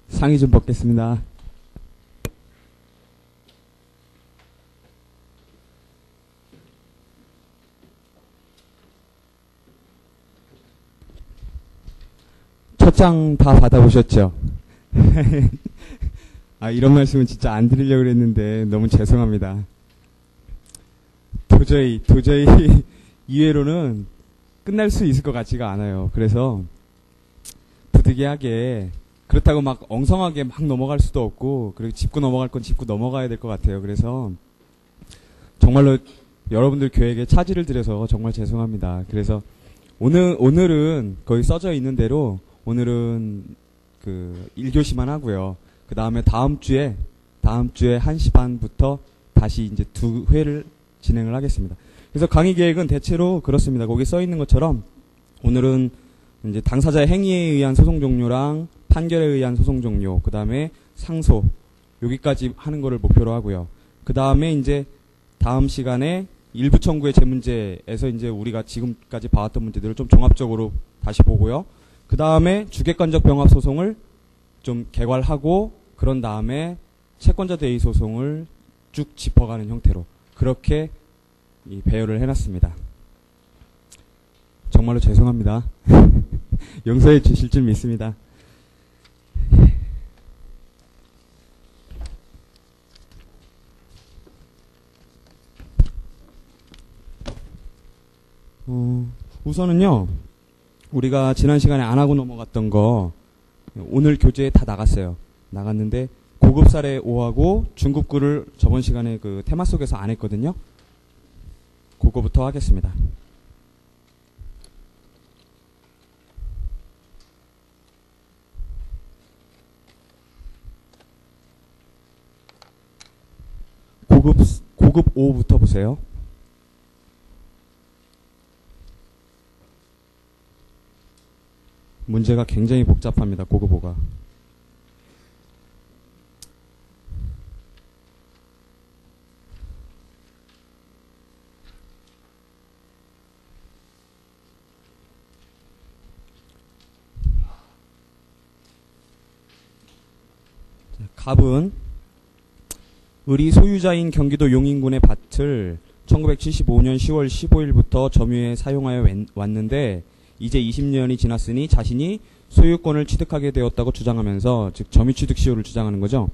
상의 좀 벗겠습니다. 첫 장 다 받아보셨죠? 이런 말씀은 진짜 안 드리려고 그랬는데 너무 죄송합니다. 도저히 이외로는 끝날 수 있을 것 같지가 않아요. 그래서 부득이하게 그렇다고 막 엉성하게 막 넘어갈 수도 없고, 그리고 짚고 넘어갈 건 짚고 넘어가야 될 것 같아요. 그래서 정말로 여러분들 교회에게 차질을 드려서 정말 죄송합니다. 그래서 오늘은 거의 써져 있는 대로 오늘은 그 1교시만 하고요. 그 다음에 다음 주에 1시 반부터 다시 이제 2회를 진행을 하겠습니다. 그래서 강의 계획은 대체로 그렇습니다. 거기 써 있는 것처럼 오늘은 이제 당사자의 행위에 의한 소송 종료랑 판결에 의한 소송 종료, 그 다음에 상소, 여기까지 하는 거를 목표로 하고요. 그 다음에 이제 다음 시간에 일부 청구의 재문제에서 이제 우리가 지금까지 봐왔던 문제들을 좀 종합적으로 다시 보고요. 그 다음에 주객관적 병합 소송을 좀 개괄하고, 그런 다음에 채권자 대의 소송을 쭉 짚어가는 형태로 그렇게 배열을 해놨습니다. 정말로 죄송합니다. 용서해 주실 줄 믿습니다. 우선은요, 우리가 지난 시간에 안 하고 넘어갔던 거 오늘 교재에 다 나갔는데 고급 사례 5하고 중급구를 저번 시간에 그 테마 속에서 안 했거든요. 그거부터 하겠습니다. 고급 5부터 보세요. 문제가 굉장히 복잡합니다. 고급 5가. 갑은 을이 소유자인 경기도 용인군의 밭을 1975년 10월 15일부터 점유해 사용하여 왔는데 이제 20년이 지났으니 자신이 소유권을 취득하게 되었다고 주장하면서, 즉 점유취득시효를 주장하는 거죠.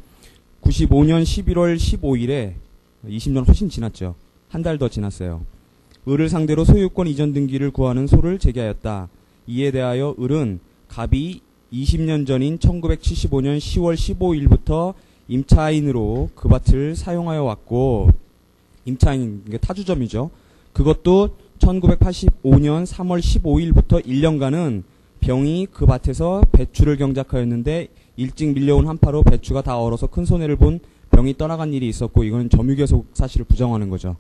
95년 11월 15일에 20년 훨씬 지났죠. 한 달 더 지났어요. 을을 상대로 소유권 이전 등기를 구하는 소를 제기하였다. 이에 대하여 을은 갑이 20년 전인 1975년 10월 15일부터 임차인으로 그 밭을 사용하여 왔고, 임차인, 이게 타주점이죠. 그것도 1985년 3월 15일부터 1년간은 병이 그 밭에서 배추를 경작하였는데 일찍 밀려온 한파로 배추가 다 얼어서 큰 손해를 본 병이 떠나간 일이 있었고, 이건 점유계속 사실을 부정하는 거죠.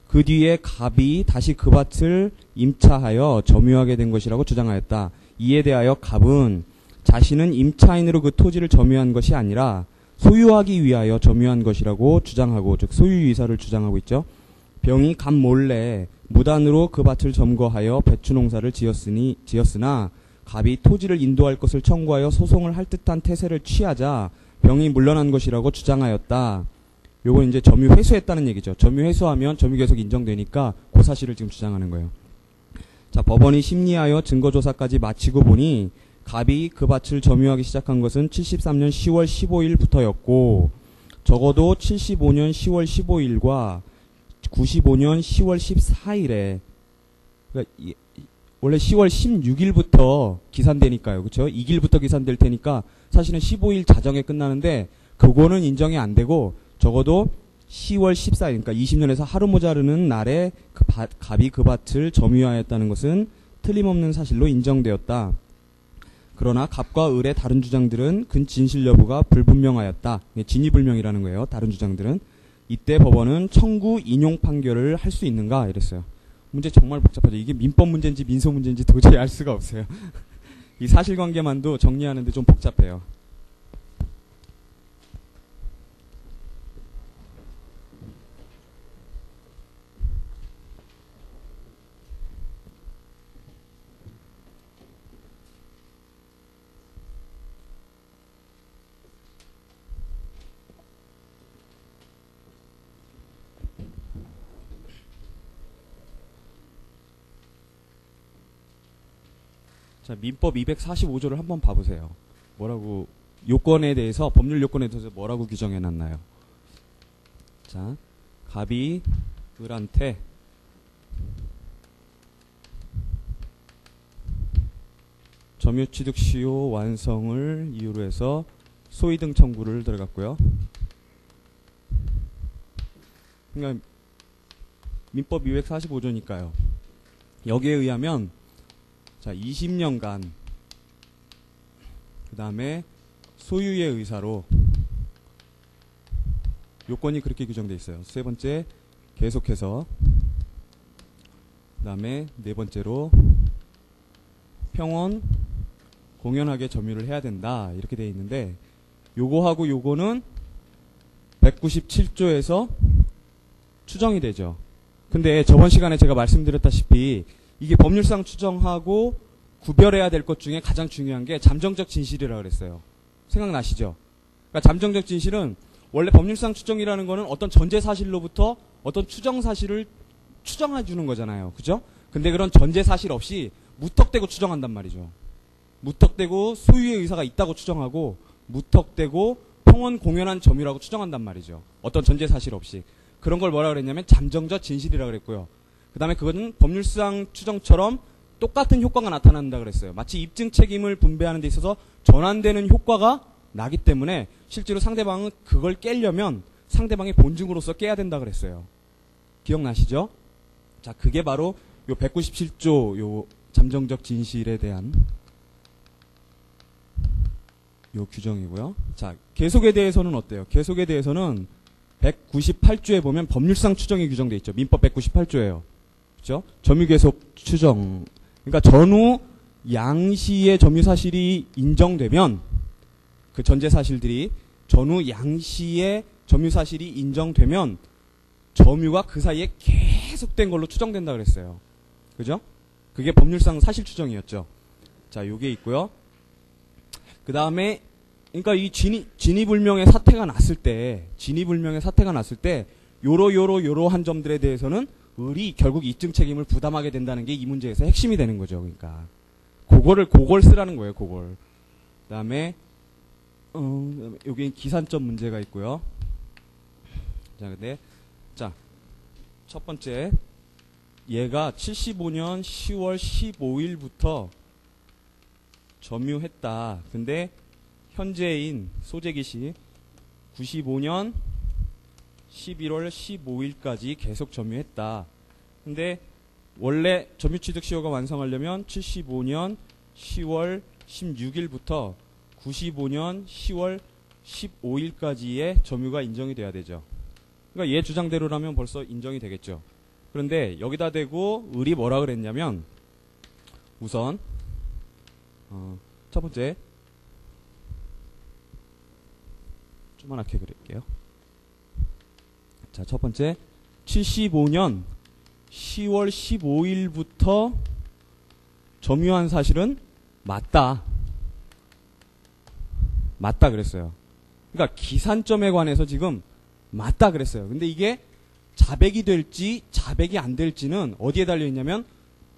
그 뒤에 갑이 다시 그 밭을 임차하여 점유하게 된 것이라고 주장하였다. 이에 대하여 갑은 자신은 임차인으로 그 토지를 점유한 것이 아니라 소유하기 위하여 점유한 것이라고 주장하고, 즉 소유이사를 주장하고 있죠. 병이 갑 몰래 무단으로 그 밭을 점거하여 배추 농사를 지었으나 갑이 토지를 인도할 것을 청구하여 소송을 할 듯한 태세를 취하자 병이 물러난 것이라고 주장하였다. 요건 이제 점유 회수했다는 얘기죠. 점유 회수하면 점유 계속 인정되니까 그 사실을 지금 주장하는 거예요. 자, 법원이 심리하여 증거조사까지 마치고 보니 갑이 그 밭을 점유하기 시작한 것은 73년 10월 15일부터였고, 적어도 75년 10월 15일과 95년 10월 14일에, 그러니까 원래 10월 16일부터 기산되니까요. 그렇죠? 2일부터 기산될 테니까 사실은 15일 자정에 끝나는데 그거는 인정이 안 되고, 적어도 10월 14일, 그러니까 20년에서 하루 모자르는 날에 갑이 그 밭을 점유하였다는 것은 틀림없는 사실로 인정되었다. 그러나 갑과 을의 다른 주장들은 그 진실 여부가 불분명하였다. 진위불명이라는 거예요. 다른 주장들은. 이때 법원은 청구 인용 판결을 할 수 있는가 이랬어요. 문제 정말 복잡하죠. 이게 민법 문제인지 민소 문제인지 도저히 알 수가 없어요. 이 사실관계만도 정리하는데 좀 복잡해요. 자, 민법 245조를 한번 봐보세요. 뭐라고, 요건에 대해서, 법률 요건에 대해서 뭐라고 규정해 놨나요? 자, 갑이 을한테 점유취득 시효 완성을 이유로 해서 소위 등 청구를 들어갔고요. 그러니까 민법 245조니까요. 여기에 의하면 자 20년간 그 다음에 소유의 의사로 요건이 그렇게 규정되어 있어요. 세 번째 계속해서 그 다음에 네 번째로 평원 공연하게 점유를 해야 된다 이렇게 되어 있는데 요거하고 요거는 197조에서 추정이 되죠. 근데 저번 시간에 제가 말씀드렸다시피 이게 법률상 추정하고 구별해야 될 것 중에 가장 중요한 게 잠정적 진실이라고 그랬어요. 생각나시죠? 그러니까 잠정적 진실은 원래 법률상 추정이라는 거는 어떤 전제 사실로부터 어떤 추정 사실을 추정해 주는 거잖아요. 그죠? 근데 그런 전제 사실 없이 무턱대고 추정한단 말이죠. 무턱대고 소유의 의사가 있다고 추정하고 무턱대고 평원 공연한 점유라고 추정한단 말이죠. 어떤 전제 사실 없이. 그런 걸 뭐라 그랬냐면 잠정적 진실이라고 그랬고요. 그 다음에 그거는 법률상 추정처럼 똑같은 효과가 나타난다 그랬어요. 마치 입증 책임을 분배하는 데 있어서 전환되는 효과가 나기 때문에 실제로 상대방은 그걸 깨려면 상대방의 본증으로서 깨야 된다 그랬어요. 기억나시죠? 자, 그게 바로 요 197조 요 잠정적 진실에 대한 요 규정이고요. 자, 계속에 대해서는 어때요? 계속에 대해서는 198조에 보면 법률상 추정이 규정되어 있죠. 민법 198조예요. 그렇죠? 점유계속 추정. 그러니까 전후 양시의 점유 사실이 인정되면 그 전제 사실들이 전후 양시의 점유 사실이 인정되면 점유가 그 사이에 계속된 걸로 추정된다 그랬어요. 그죠? 그게 법률상 사실 추정이었죠. 자, 요게 있고요. 그 다음에 그러니까 이 진위불명의 사태가 났을 때 요러한 점들에 대해서는 을이 결국 입증 책임을 부담하게 된다는 게 이 문제에서 핵심이 되는 거죠. 그러니까 그걸 쓰라는 거예요. 그걸. 그다음에 여기 기산점 문제가 있고요. 자, 근데 첫 번째 얘가 75년 10월 15일부터 점유했다. 근데 현재인 소재기 시 95년 11월 15일까지 계속 점유했다. 근데 원래 점유취득 시효가 완성하려면 75년 10월 16일부터 95년 10월 15일까지의 점유가 인정이 돼야 되죠. 그러니까 얘 주장대로라면 벌써 인정이 되겠죠. 그런데 여기다 대고 을이 뭐라 그랬냐면 우선 첫 번째 조그맣게 그릴게요. 자, 첫 번째 75년 10월 15일부터 점유한 사실은 맞다 그랬어요. 그러니까 기산점에 관해서 지금 맞다 그랬어요. 근데 이게 자백이 될지 자백이 안 될지는 어디에 달려 있냐면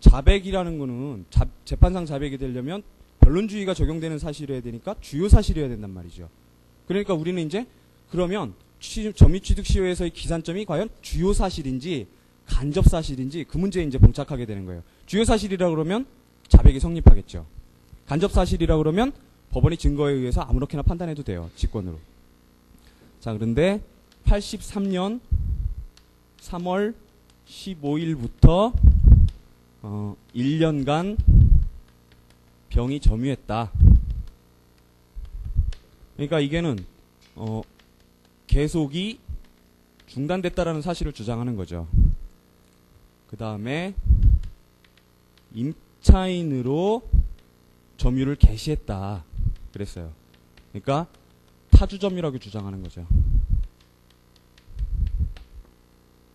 자백이라는 거는 재판상 자백이 되려면 변론주의가 적용되는 사실이어야 되니까 주요 사실이어야 된단 말이죠. 그러니까 우리는 이제 그러면 점유취득시효에서의 기산점이 과연 주요 사실인지 간접 사실인지 그 문제에 이제 봉착하게 되는 거예요. 주요 사실이라 그러면 자백이 성립하겠죠. 간접 사실이라 그러면 법원의 증거에 의해서 아무렇게나 판단해도 돼요. 직권으로. 자, 그런데 83년 3월 15일부터 1년간 병이 점유했다. 그러니까 이게는 계속이 중단됐다라는 사실을 주장하는 거죠. 그 다음에 임차인으로 점유를 개시했다 그랬어요. 그러니까 타주 점유라고 주장하는 거죠.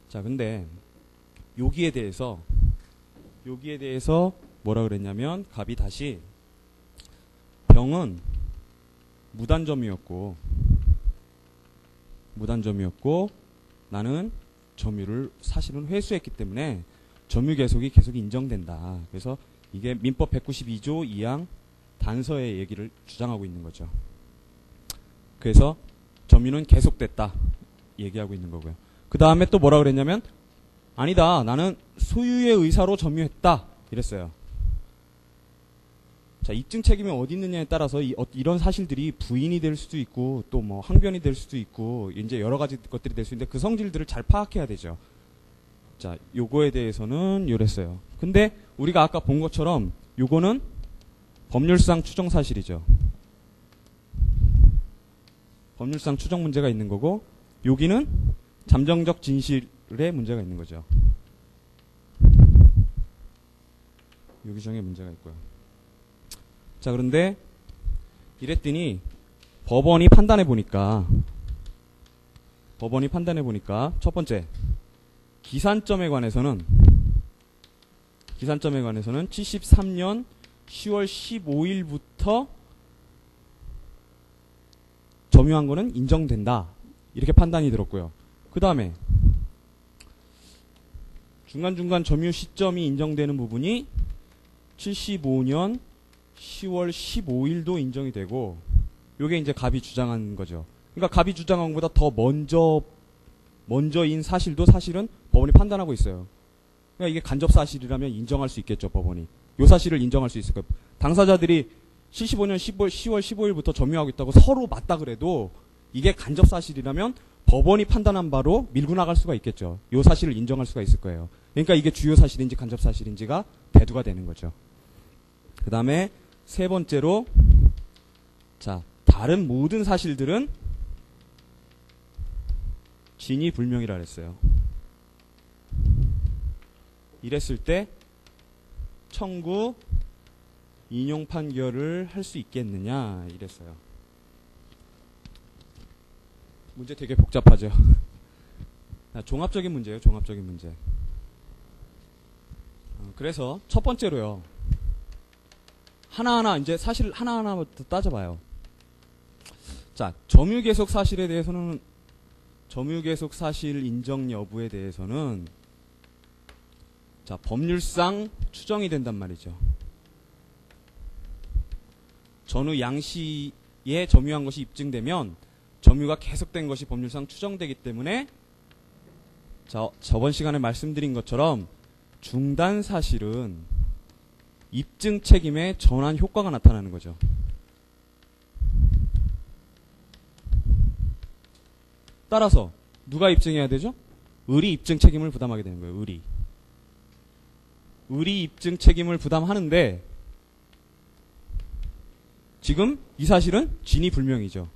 자, 근데 여기에 대해서 뭐라 그랬냐면 갑이 다시 병은 무단점유였고 나는 점유를 사실은 회수했기 때문에 점유 계속이 계속 인정된다. 그래서 이게 민법 192조 2항 단서의 얘기를 주장하고 있는 거죠. 그래서 점유는 계속됐다 얘기하고 있는 거고요. 그 다음에 또 뭐라 그랬냐면 아니다, 나는 소유의 의사로 점유했다 이랬어요. 자, 입증 책임이 어디 있느냐에 따라서 이런 사실들이 부인이 될 수도 있고 또 뭐 항변이 될 수도 있고 이제 여러 가지 것들이 될 수 있는데 그 성질들을 잘 파악해야 되죠. 자, 요거에 대해서는 요랬어요. 근데 우리가 아까 본 것처럼 요거는 법률상 추정 사실이죠. 법률상 추정 문제가 있는 거고 여기는 잠정적 진실에 문제가 있는 거죠. 요 규정에 문제가 있고요. 자, 그런데 이랬더니 법원이 판단해 보니까 첫 번째 기산점에 관해서는 73년 10월 15일부터 점유한 거는 인정된다. 이렇게 판단이 들었고요. 그 다음에 중간중간 점유 시점이 인정되는 부분이 75년 10월 15일도 인정이 되고 요게 이제 갑이 주장한 거죠. 그러니까 갑이 주장한 것보다 더 먼저인 사실도 사실은 법원이 판단하고 있어요. 그러니까 이게 간접 사실이라면 인정할 수 있겠죠, 법원이. 요 사실을 인정할 수 있을 거예요. 당사자들이 75년 10월 15일부터 점유하고 있다고 서로 맞다 그래도 이게 간접 사실이라면 법원이 판단한 바로 밀고 나갈 수가 있겠죠. 요 사실을 인정할 수가 있을 거예요. 그러니까 이게 주요 사실인지 간접 사실인지가 대두가 되는 거죠. 그 다음에 세 번째로 자, 다른 모든 사실들은 진위 불명이라 그랬어요. 이랬을 때 청구 인용 판결을 할 수 있겠느냐 이랬어요. 문제 되게 복잡하죠. 종합적인 문제예요. 종합적인 문제. 그래서 첫 번째로요. 하나하나 이제 사실 하나하나부터 따져봐요. 자, 점유계속 사실에 대해서는 점유계속 사실 인정 여부에 대해서는 자, 법률상 추정이 된단 말이죠. 전후 양시에 점유한 것이 입증되면 점유가 계속된 것이 법률상 추정되기 때문에 자, 저번 시간에 말씀드린 것처럼 중단 사실은 입증 책임의 전환 효과가 나타나는 거죠. 따라서 누가 입증해야 되죠? 을이 입증 책임을 부담하게 되는 거예요. 을이 입증 책임을 부담하는데 지금 이 사실은 진위 불명이죠.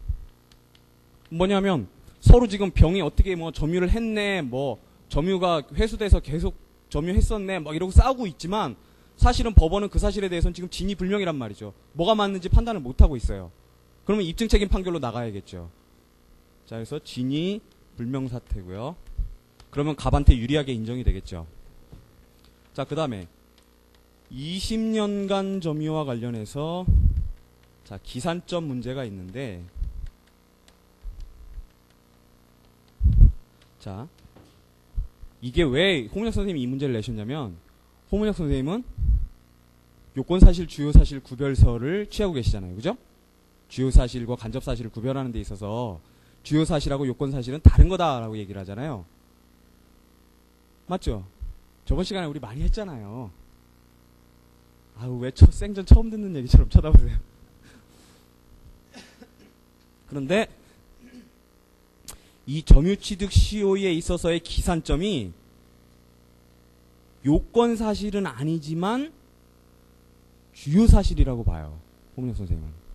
뭐냐면 서로 지금 병이 어떻게 뭐 점유를 했네, 뭐 점유가 회수돼서 계속 점유했었네, 막 이러고 싸우고 있지만 사실은 법원은 그 사실에 대해서는 지금 진위 불명이란 말이죠. 뭐가 맞는지 판단을 못하고 있어요. 그러면 입증 책임 판결로 나가야겠죠. 자, 그래서 진위 불명 사태고요. 그러면 갑한테 유리하게 인정이 되겠죠. 자, 그 다음에 20년간 점유와 관련해서 자, 기산점 문제가 있는데 자, 이게 왜 홍문혁 선생님이 이 문제를 내셨냐면 홍문혁 선생님은 요건사실, 주요사실 구별서를 취하고 계시잖아요. 그죠? 주요사실과 간접사실을 구별하는 데 있어서 주요사실하고 요건사실은 다른 거다라고 얘기를 하잖아요. 맞죠? 저번 시간에 우리 많이 했잖아요. 아우, 왜 생전 처음 듣는 얘기처럼 쳐다보세요. 그런데 이 점유취득 시효에 있어서의 기산점이 요건사실은 아니지만 주요사실이라고 봐요. 홍문혁 선생님은.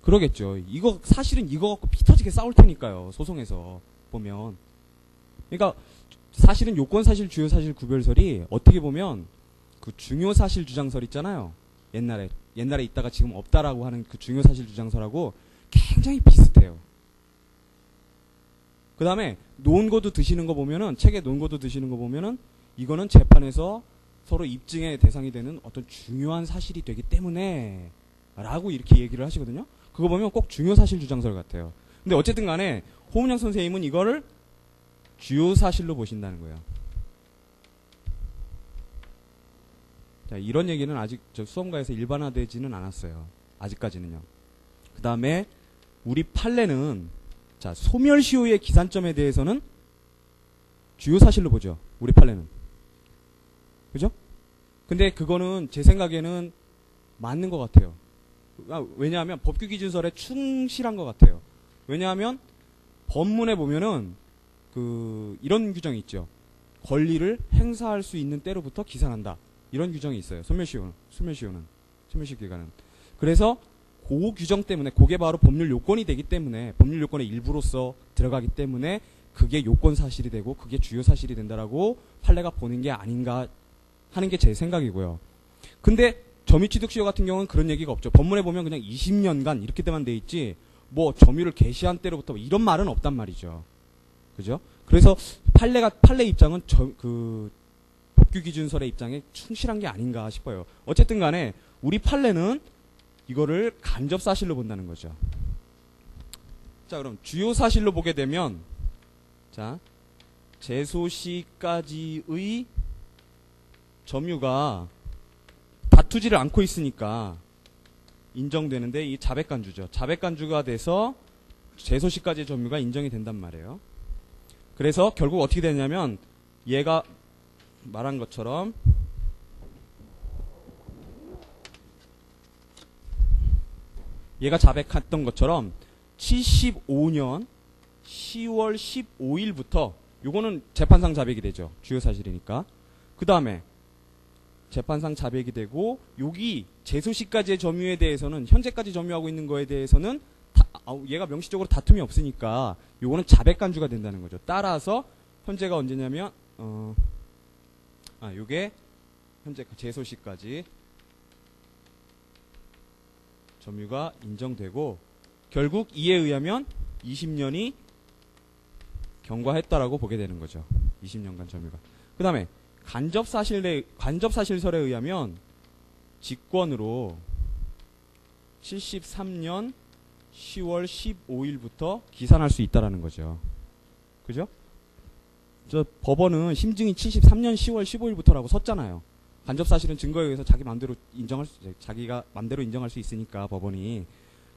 그러겠죠. 이거 사실은 이거 갖고 피 터지게 싸울 테니까요. 소송에서 보면. 그러니까 사실은 요건사실, 주요사실 구별설이 어떻게 보면 그 중요사실 주장설 있잖아요. 옛날에 있다가 지금 없다라고 하는 그 중요사실 주장설하고 굉장히 비슷해요. 그 다음에 논거도 드시는 거 보면은, 책에 논거도 드시는 거 보면은 이거는 재판에서 서로 입증의 대상이 되는 어떤 중요한 사실이 되기 때문에 라고 이렇게 얘기를 하시거든요. 그거 보면 꼭 중요사실 주장설 같아요. 근데 어쨌든 간에 홍문혁 선생님은 이거를 주요사실로 보신다는 거예요. 자, 이런 얘기는 아직 저 수험가에서 일반화되지는 않았어요. 아직까지는요. 그 다음에 우리 판례는 자, 소멸시효의 기산점에 대해서는 주요 사실로 보죠. 우리 판례는. 그죠? 근데 그거는 제 생각에는 맞는 것 같아요. 왜냐하면 법규 기준설에 충실한 것 같아요. 왜냐하면 법문에 보면은 이런 규정이 있죠. 권리를 행사할 수 있는 때로부터 기산한다. 이런 규정이 있어요. 소멸시효 기간은. 그래서 그 규정 때문에 그게 바로 법률 요건이 되기 때문에 법률 요건의 일부로서 들어가기 때문에 그게 요건 사실이 되고 그게 주요 사실이 된다라고 판례가 보는 게 아닌가 하는 게 제 생각이고요. 근데 점유취득시효 같은 경우는 그런 얘기가 없죠. 법문에 보면 그냥 20년간 이렇게 돼만 돼 있지 뭐 점유를 개시한 때로부터 이런 말은 없단 말이죠. 그죠? 그래서 판례 입장은 법규 기준설의 입장에 충실한 게 아닌가 싶어요. 어쨌든 간에 우리 판례는 이거를 간접 사실로 본다는 거죠. 자, 그럼 주요 사실로 보게 되면 자, 제소시까지의 점유가 다투지를 않고 있으니까 인정되는데 이 자백간주죠. 자백간주가 돼서 제소시까지의 점유가 인정이 된단 말이에요. 그래서 결국 어떻게 되냐면 얘가 말한 것처럼 얘가 자백했던 것처럼 75년 10월 15일부터 요거는 재판상 자백이 되죠. 주요 사실이니까. 그 다음에 재판상 자백이 되고 여기 제소시까지의 점유에 대해서는 현재까지 점유하고 있는 거에 대해서는 얘가 명시적으로 다툼이 없으니까 요거는 자백간주가 된다는 거죠. 따라서 현재가 언제냐면 요게 현재 제소시까지 점유가 인정되고 결국 이에 의하면 20년이 경과했다라고 보게 되는 거죠. 20년간 점유가. 그 다음에 간접사실설에 의하면 직권으로 73년 10월 15일부터 기산할 수 있다라는 거죠. 그죠? 저 법원은 심증이 73년 10월 15일부터라고 썼잖아요. 간접사실은 증거에 의해서 자기가 맘대로 인정할 수 있으니까 법원이.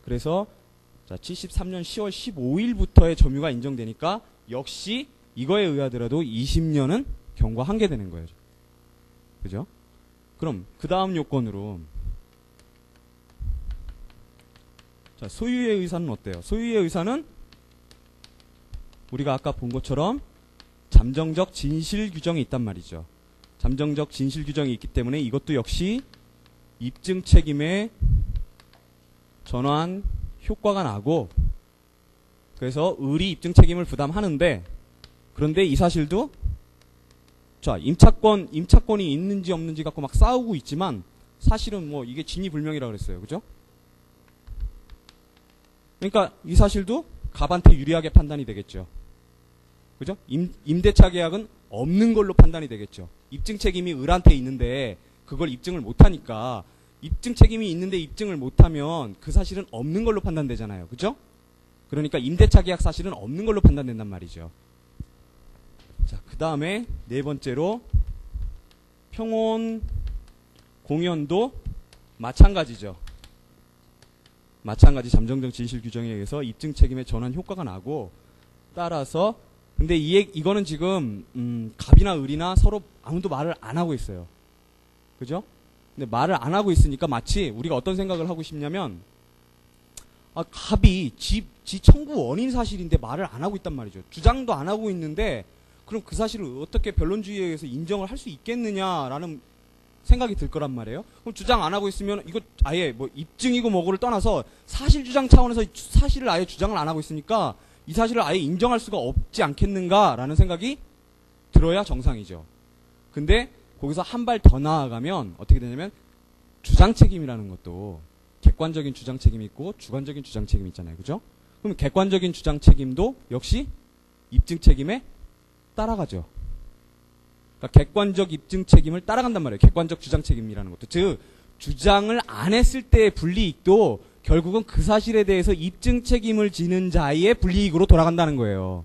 그래서 자, 73년 10월 15일부터의 점유가 인정되니까 역시 이거에 의하더라도 20년은 경과한 게 되는 거예요. 그죠? 그럼 그 다음 요건으로 자, 소유의 의사는 어때요? 소유의 의사는 우리가 아까 본 것처럼 잠정적 진실 규정이 있단 말이죠. 잠정적 진실 규정이 있기 때문에 이것도 역시 입증 책임에 전환 효과가 나고 그래서 의리 입증 책임을 부담하는데 그런데 이 사실도 자, 임차권이 있는지 없는지 갖고 막 싸우고 있지만 사실은 뭐 이게 진위불명이라고 그랬어요. 그죠? 그러니까 이 사실도 갑한테 유리하게 판단이 되겠죠. 그죠? 임대차 계약은 없는 걸로 판단이 되겠죠. 입증 책임이 을한테 있는데 그걸 입증을 못하니까 입증 책임이 있는데 입증을 못하면 그 사실은 없는 걸로 판단되잖아요. 그죠? 그러니까 임대차 계약 사실은 없는 걸로 판단된단 말이죠. 자, 그 다음에 네 번째로 평온 공연도 마찬가지죠. 마찬가지 잠정적 진실 규정에 의해서 입증 책임의 전환 효과가 나고 따라서 근데 이거는 지금 갑이나 을이나 서로 아무도 말을 안 하고 있어요. 그죠? 근데 말을 안 하고 있으니까 마치 우리가 어떤 생각을 하고 싶냐면 갑이 지 청구 원인 사실인데 말을 안 하고 있단 말이죠. 주장도 안 하고 있는데 그럼 그 사실을 어떻게 변론주의에 의해서 인정을 할 수 있겠느냐라는 생각이 들 거란 말이에요. 그럼 주장 안 하고 있으면 이거 아예 뭐 입증이고 뭐고를 떠나서 사실 주장 차원에서 사실을 아예 주장을 안 하고 있으니까 이 사실을 아예 인정할 수가 없지 않겠는가라는 생각이 들어야 정상이죠. 근데 거기서 한 발 더 나아가면 어떻게 되냐면 주장 책임이라는 것도 객관적인 주장 책임이 있고 주관적인 주장 책임이 있잖아요. 그죠? 그럼 객관적인 주장 책임도 역시 입증 책임에 따라가죠. 그러니까 객관적 입증 책임을 따라간단 말이에요. 객관적 주장 책임이라는 것도. 즉 주장을 안 했을 때의 불이익도 결국은 그 사실에 대해서 입증 책임을 지는 자의 불이익으로 돌아간다는 거예요.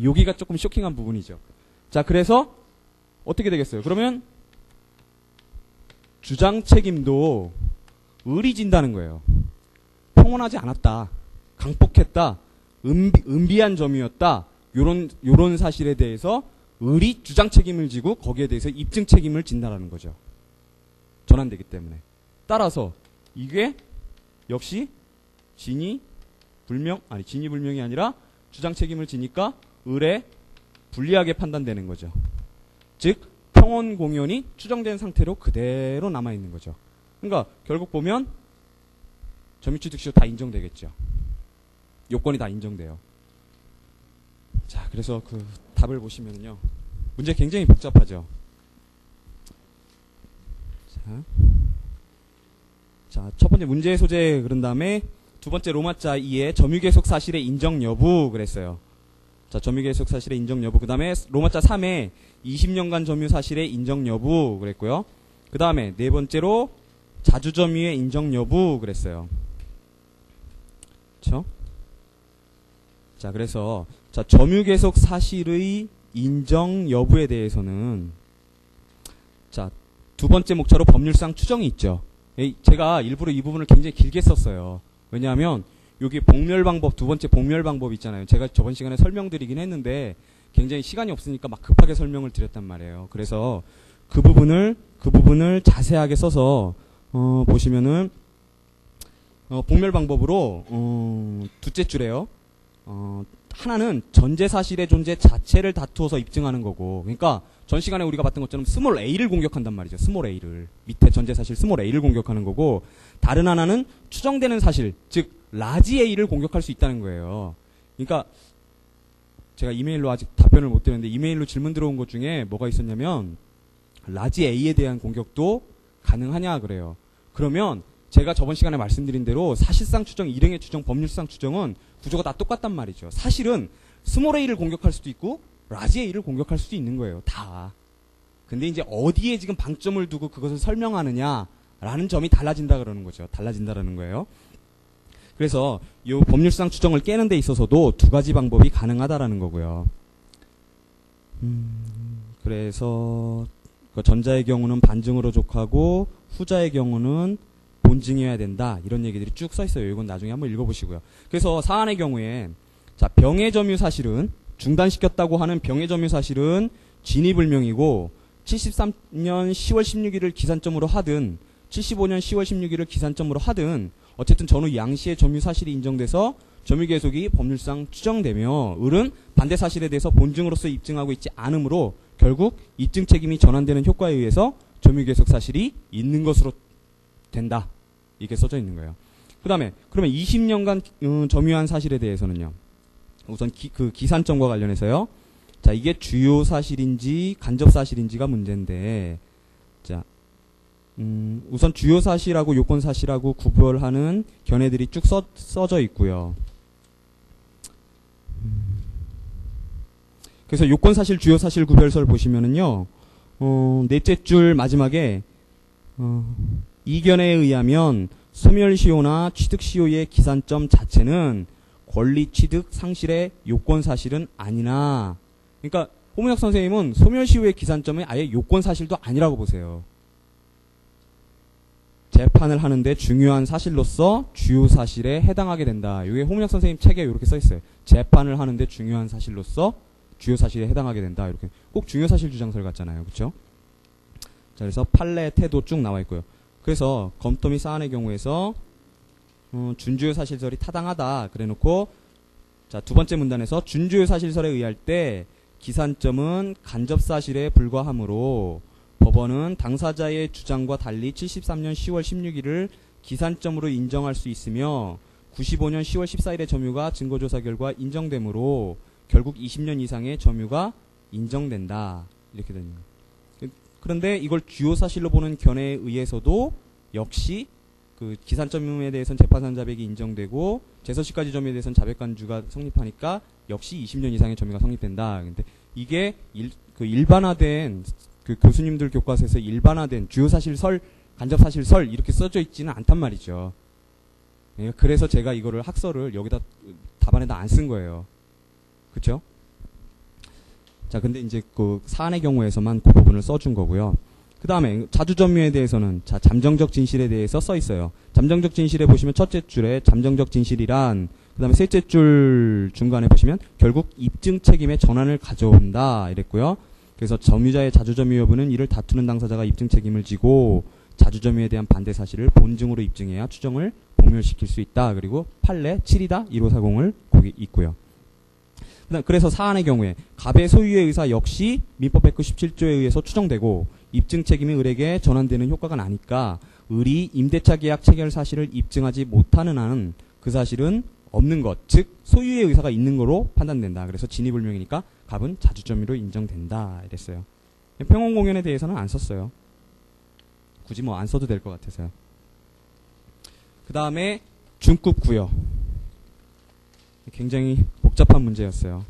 여기가 조금 쇼킹한 부분이죠. 자, 그래서 어떻게 되겠어요? 그러면 주장 책임도 을이 진다는 거예요. 평온하지 않았다. 강폭했다. 은비한 점이었다. 요런 사실에 대해서 을이 주장 책임을 지고 거기에 대해서 입증 책임을 진다라는 거죠. 전환되기 때문에. 따라서 이게 역시 진위 불명이 아니라 주장 책임을 지니까 을에 불리하게 판단되는 거죠. 즉 평온 공연이 추정된 상태로 그대로 남아 있는 거죠. 그러니까 결국 보면 점유취득시효 다 인정되겠죠. 요건이 다 인정돼요. 자, 그래서 그 답을 보시면요. 문제 굉장히 복잡하죠. 자, 첫 번째 문제의 소재 그런 다음에 두 번째 로마자 2의 점유계속 사실의 인정 여부 그랬어요. 자, 점유계속 사실의 인정 여부. 그 다음에 로마자 3의 20년간 점유 사실의 인정 여부 그랬고요. 그 다음에 네 번째로 자주점유의 인정 여부 그랬어요. 그렇죠? 자, 그래서 자, 점유계속 사실의 인정 여부에 대해서는 자, 두 번째 목차로 법률상 추정이 있죠. 제가 일부러 이 부분을 굉장히 길게 썼어요. 왜냐하면 여기 복멸 방법, 두 번째 복멸 방법 있잖아요. 제가 저번 시간에 설명드리긴 했는데 굉장히 시간이 없으니까 막 급하게 설명을 드렸단 말이에요. 그래서 그 부분을 자세하게 써서 보시면은 복멸 방법으로 둘째 줄에요. 하나는 전제 사실의 존재 자체를 다투어서 입증하는 거고, 그러니까 전 시간에 우리가 봤던 것처럼 스몰 a를 공격한단 말이죠. 스몰 a를 밑에 전제 사실 스몰 a를 공격하는 거고, 다른 하나는 추정되는 사실, 즉 라지 a를 공격할 수 있다는 거예요. 그러니까 제가 이메일로 아직 답변을 못 드렸는데 이메일로 질문 들어온 것 중에 뭐가 있었냐면 라지 a에 대한 공격도 가능하냐 그래요. 그러면 제가 저번 시간에 말씀드린 대로 사실상 추정, 일행의 추정, 법률상 추정은 구조가 다 똑같단 말이죠. 사실은 스몰 a를 공격할 수도 있고 라지 a를 공격할 수도 있는 거예요. 다. 근데 이제 어디에 지금 방점을 두고 그것을 설명하느냐라는 점이 달라진다 그러는 거죠. 달라진다라는 거예요. 그래서 이 법률상 추정을 깨는 데 있어서도 두 가지 방법이 가능하다라는 거고요. 그래서 그 전자의 경우는 반증으로 족하고 후자의 경우는 본증이어야 된다. 이런 얘기들이 쭉 써 있어요. 이건 나중에 한번 읽어보시고요. 그래서 사안의 경우에 자, 병의 점유 사실은 중단시켰다고 하는 병의 점유 사실은 진위불명이고 73년 10월 16일을 기산점으로 하든 75년 10월 16일을 기산점으로 하든 어쨌든 전후 양시의 점유 사실이 인정돼서 점유 계속이 법률상 추정되며 을은 반대 사실에 대해서 본증으로서 입증하고 있지 않으므로 결국 입증 책임이 전환되는 효과에 의해서 점유 계속 사실이 있는 것으로 된다. 이게 써져 있는 거예요. 그 다음에 그러면 20년간 점유한 사실에 대해서는요. 우선 그 기산점과 관련해서요. 자, 이게 주요 사실인지 간접 사실인지가 문제인데, 자, 우선 주요 사실하고 요건 사실하고 구별하는 견해들이 쭉 써져 있고요. 그래서 요건 사실, 주요 사실 구별서를 보시면은요, 넷째 줄 마지막에 이 견해에 의하면 소멸시효나 취득시효의 기산점 자체는 권리 취득 상실의 요건 사실은 아니나, 그러니까 홍문혁 선생님은 소멸시효의 기산점이 아예 요건 사실도 아니라고 보세요. 재판을 하는데 중요한 사실로서 주요 사실에 해당하게 된다. 이게 홍문혁 선생님 책에 이렇게 써 있어요. 재판을 하는데 중요한 사실로서 주요 사실에 해당하게 된다. 이렇게 꼭 중요 사실 주장설 같잖아요. 그렇죠? 자, 그래서 판례 태도 쭉 나와 있고요. 그래서 검토 및 사안의 경우에서 준주요 사실설이 타당하다 그래놓고, 자, 두 번째 문단에서 준주요 사실설에 의할 때 기산점은 간접 사실에 불과하므로 법원은 당사자의 주장과 달리 73년 10월 16일을 기산점으로 인정할 수 있으며 95년 10월 14일의 점유가 증거조사 결과 인정되므로 결국 20년 이상의 점유가 인정된다. 이렇게 됩니다. 그런데 이걸 주요 사실로 보는 견해에 의해서도 역시 그 기산점에 대해서는 재판상 자백이 인정되고 제4시까지 점유에 대해서는 자백간주가 성립하니까 역시 20년 이상의 점유가 성립된다. 근데 이게 일반화된 그 교수님들 교과서에서 일반화된 주요 사실설, 간접 사실설 이렇게 써져 있지는 않단 말이죠. 그래서 제가 이거를 학설을 여기다 답안에다 안 쓴 거예요. 그렇죠? 자, 근데 이제 그 사안의 경우에서만 그 부분을 써준 거고요. 그 다음에 자주점유에 대해서는 자 잠정적 진실에 대해서 써 있어요. 잠정적 진실에 보시면 첫째 줄에 잠정적 진실이란 그 다음에 셋째 줄 중간에 보시면 결국 입증 책임의 전환을 가져온다 이랬고요. 그래서 점유자의 자주점유 여부는 이를 다투는 당사자가 입증 책임을 지고 자주점유에 대한 반대 사실을 본증으로 입증해야 추정을 복멸시킬 수 있다. 그리고 판례 7이다 1540을 거기 있고요. 그래서 사안의 경우에 갑의 소유의 의사 역시 민법 197조에 의해서 추정되고 입증 책임이 을에게 전환되는 효과가 나니까 을이 임대차 계약 체결 사실을 입증하지 못하는 한은 그 사실은 없는 것, 즉 소유의 의사가 있는 거로 판단된다. 그래서 진위불명이니까 갑은 자주점유로 인정된다 이랬어요. 평온공연에 대해서는 안 썼어요. 굳이 뭐 안 써도 될 것 같아서요. 그 다음에 중급 구여. 굉장히 복잡한 문제였어요.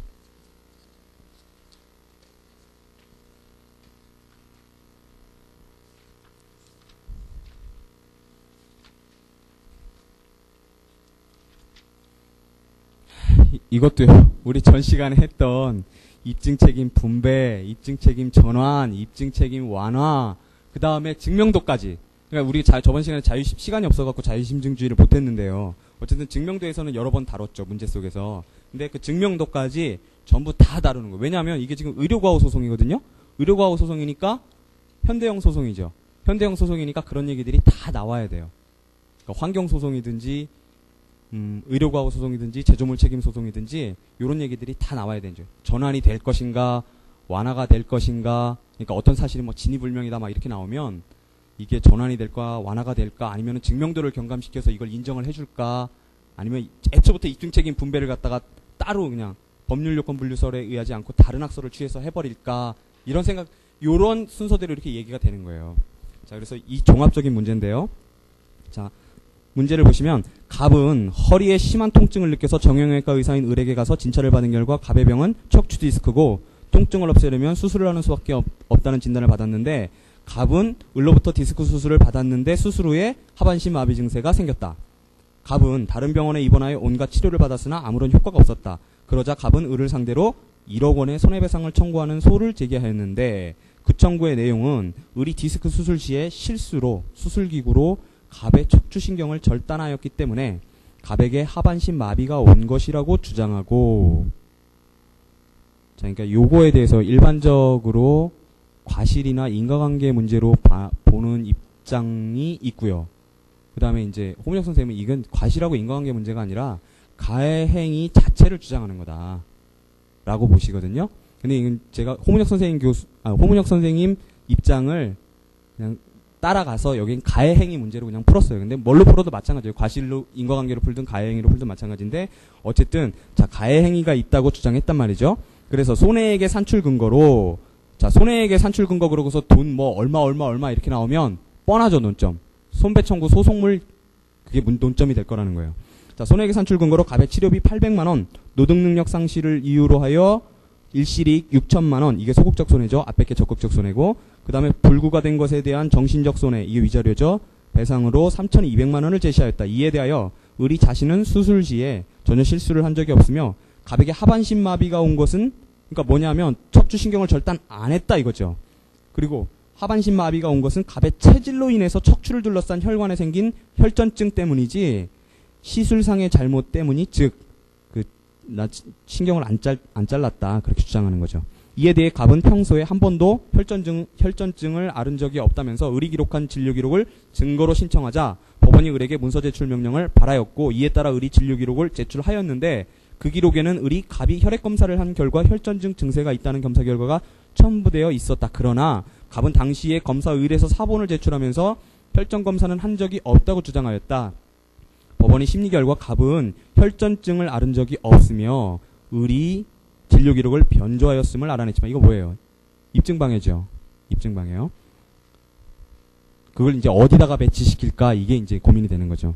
이것도요. 우리 전 시간에 했던 입증책임 분배, 입증책임 전환, 입증책임 완화, 그 다음에 증명도까지. 그러니까 우리 저번 시간에 시간이 없어갖고 자유심증주의를 못했는데요. 어쨌든 증명도에서는 여러 번 다뤘죠. 문제 속에서. 근데 그 증명도까지 전부 다 다루는 거예요. 왜냐하면 이게 지금 의료과호 소송이거든요. 의료과호 소송이니까 현대형 소송이죠. 현대형 소송이니까 그런 얘기들이 다 나와야 돼요. 그러니까 환경소송이든지 의료과호 소송이든지 제조물 책임 소송이든지 이런 얘기들이 다 나와야 되죠. 전환이 될 것인가, 완화가 될 것인가. 그러니까 어떤 사실이 뭐 진위불명이다 막 이렇게 나오면 이게 전환이 될까, 완화가 될까, 아니면 증명도를 경감시켜서 이걸 인정을 해줄까, 아니면 애초부터 입증책임 분배를 갖다가 따로 그냥 법률요건 분류설에 의하지 않고 다른 학설을 취해서 해버릴까, 이런 생각, 요런 순서대로 이렇게 얘기가 되는 거예요. 자, 그래서 이 종합적인 문제인데요. 자, 문제를 보시면 갑은 허리에 심한 통증을 느껴서 정형외과 의사인 을에게 가서 진찰을 받은 결과 갑의 병은 척추 디스크고 통증을 없애려면 수술을 하는 수밖에 없다는 진단을 받았는데 갑은 을로부터 디스크 수술을 받았는데 수술 후에 하반신 마비 증세가 생겼다. 갑은 다른 병원에 입원하여 온갖 치료를 받았으나 아무런 효과가 없었다. 그러자 갑은 을을 상대로 1억 원의 손해배상을 청구하는 소를 제기하였는데 그 청구의 내용은 을이 디스크 수술 시에 실수로 수술기구로 갑의 척추신경을 절단하였기 때문에 갑에게 하반신 마비가 온 것이라고 주장하고, 자, 그러니까 요거에 대해서 일반적으로 과실이나 인과관계 문제로 보는 입장이 있고요. 그 다음에 이제 홍문혁 선생님은 이건 과실하고 인과관계 문제가 아니라 가해 행위 자체를 주장하는 거다 라고 보시거든요. 근데 이건 제가 홍문혁 선생님 입장을 그냥 따라가서 여긴 가해 행위 문제로 그냥 풀었어요. 근데 뭘로 풀어도 마찬가지예요. 과실로 인과관계로 풀든 가해 행위로 풀든 마찬가지인데 어쨌든 자 가해 행위가 있다고 주장했단 말이죠. 그래서 손해액의 산출 근거로 자, 손해액의 산출 근거 그러고서 돈 뭐 얼마 이렇게 나오면 뻔하죠, 논점. 손배 청구 소송물 그게 논점이 될 거라는 거예요. 자, 손해액의 산출 근거로 갑의 치료비 800만 원, 노동능력 상실을 이유로 하여 일시이익 6천만 원, 이게 소극적 손해죠. 앞에 게 적극적 손해고, 그 다음에 불구가 된 것에 대한 정신적 손해, 이게 위자료죠. 배상으로 3,200만 원을 제시하였다. 이에 대하여 을이 자신은 수술 시에 전혀 실수를 한 적이 없으며 갑에게 하반신 마비가 온 것은 그러니까 뭐냐면 척추신경을 절단 안 했다 이거죠. 그리고 하반신 마비가 온 것은 갑의 체질로 인해서 척추를 둘러싼 혈관에 생긴 혈전증 때문이지 시술상의 잘못 때문이 즉 나 신경을 안 잘랐다 그렇게 주장하는 거죠. 이에 대해 갑은 평소에 한 번도 혈전증을 앓은 적이 없다면서 을이 기록한 진료 기록을 증거로 신청하자 법원이 을에게 문서 제출 명령을 발하였고 이에 따라 을이 진료 기록을 제출하였는데 그 기록에는 을이 갑이 혈액 검사를 한 결과 혈전증 증세가 있다는 검사 결과가 첨부되어 있었다. 그러나 갑은 당시에 검사 을에서 사본을 제출하면서 혈전 검사는 한 적이 없다고 주장하였다. 법원이 심리 결과 갑은 혈전증을 앓은 적이 없으며 을이 진료 기록을 변조하였음을 알아냈지만 이거 뭐예요? 입증방해죠. 입증방해요. 그걸 이제 어디다가 배치시킬까 이게 이제 고민이 되는 거죠.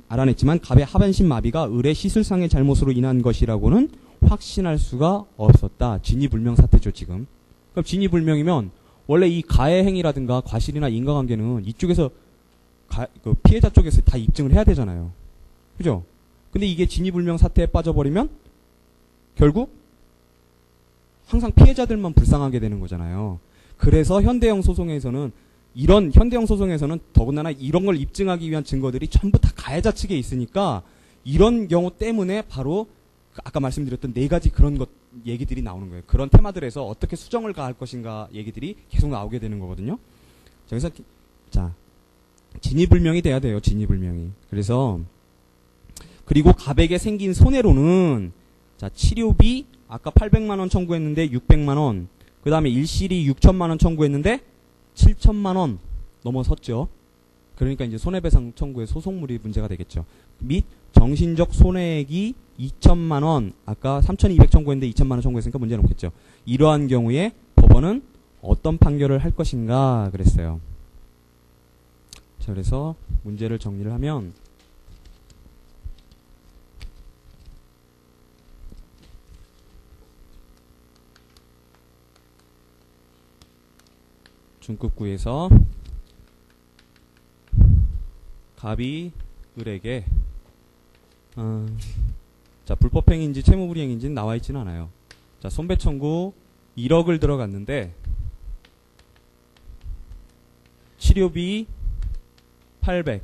알아냈지만 갑의 하반신 마비가 을의 시술상의 잘못으로 인한 것이라고는 확신할 수가 없었다. 진위불명 사태죠 지금. 그럼 진위불명이면 원래 이 가해 행위라든가 과실이나 인과관계는 이쪽에서 그 피해자 쪽에서 다 입증을 해야 되잖아요. 그죠? 근데 이게 진위불명 사태에 빠져버리면 결국 항상 피해자들만 불쌍하게 되는 거잖아요. 그래서 현대형 소송에서는 이런 현대형 소송에서는 더군다나 이런 걸 입증하기 위한 증거들이 전부 다 가해자 측에 있으니까 이런 경우 때문에 바로 아까 말씀드렸던 네 가지 그런 것 얘기들이 나오는 거예요. 그런 테마들에서 어떻게 수정을 가할 것인가 얘기들이 계속 나오게 되는 거거든요. 그래서 자 진위불명이 돼야 돼요. 진위불명이. 그래서 그리고 갑에게 생긴 손해로는 자 치료비 아까 800만 원 청구했는데 600만 원. 그 다음에 일실이 6천만 원 청구했는데 7천만 원 넘어섰죠. 그러니까 이제 손해배상 청구의 소송물이 문제가 되겠죠. 및 정신적 손해액이 2천만 원, 아까 3,200 청구했는데 2천만 원 청구했으니까 문제는 없겠죠. 이러한 경우에 법원은 어떤 판결을 할 것인가 그랬어요. 자, 그래서 문제를 정리를 하면 중급구에서 갑이 을에게 자 불법행위인지 채무불이행인지는 나와 있지는 않아요. 자 손배청구 1억을 들어갔는데 치료비 800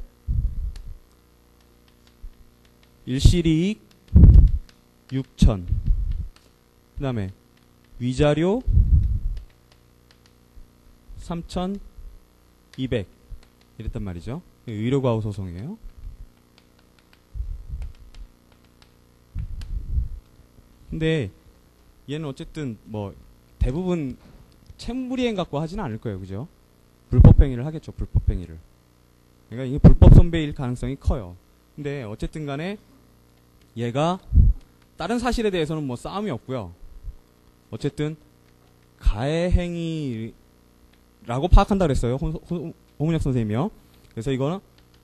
일실이익 6천 그 다음에 위자료 3,200 이랬단 말이죠. 의료과호 소송이에요. 근데 얘는 어쨌든 뭐 대부분 채무불이행 갖고 하지는 않을 거예요. 그죠? 불법행위를 하겠죠. 불법행위를. 그러니까 이게 불법 손배일 가능성이 커요. 근데 어쨌든 간에 얘가 다른 사실에 대해서는 뭐 싸움이 없고요. 어쨌든 가해행위 라고 파악한다 그랬어요. 홍문혁 선생님이요. 그래서 이거는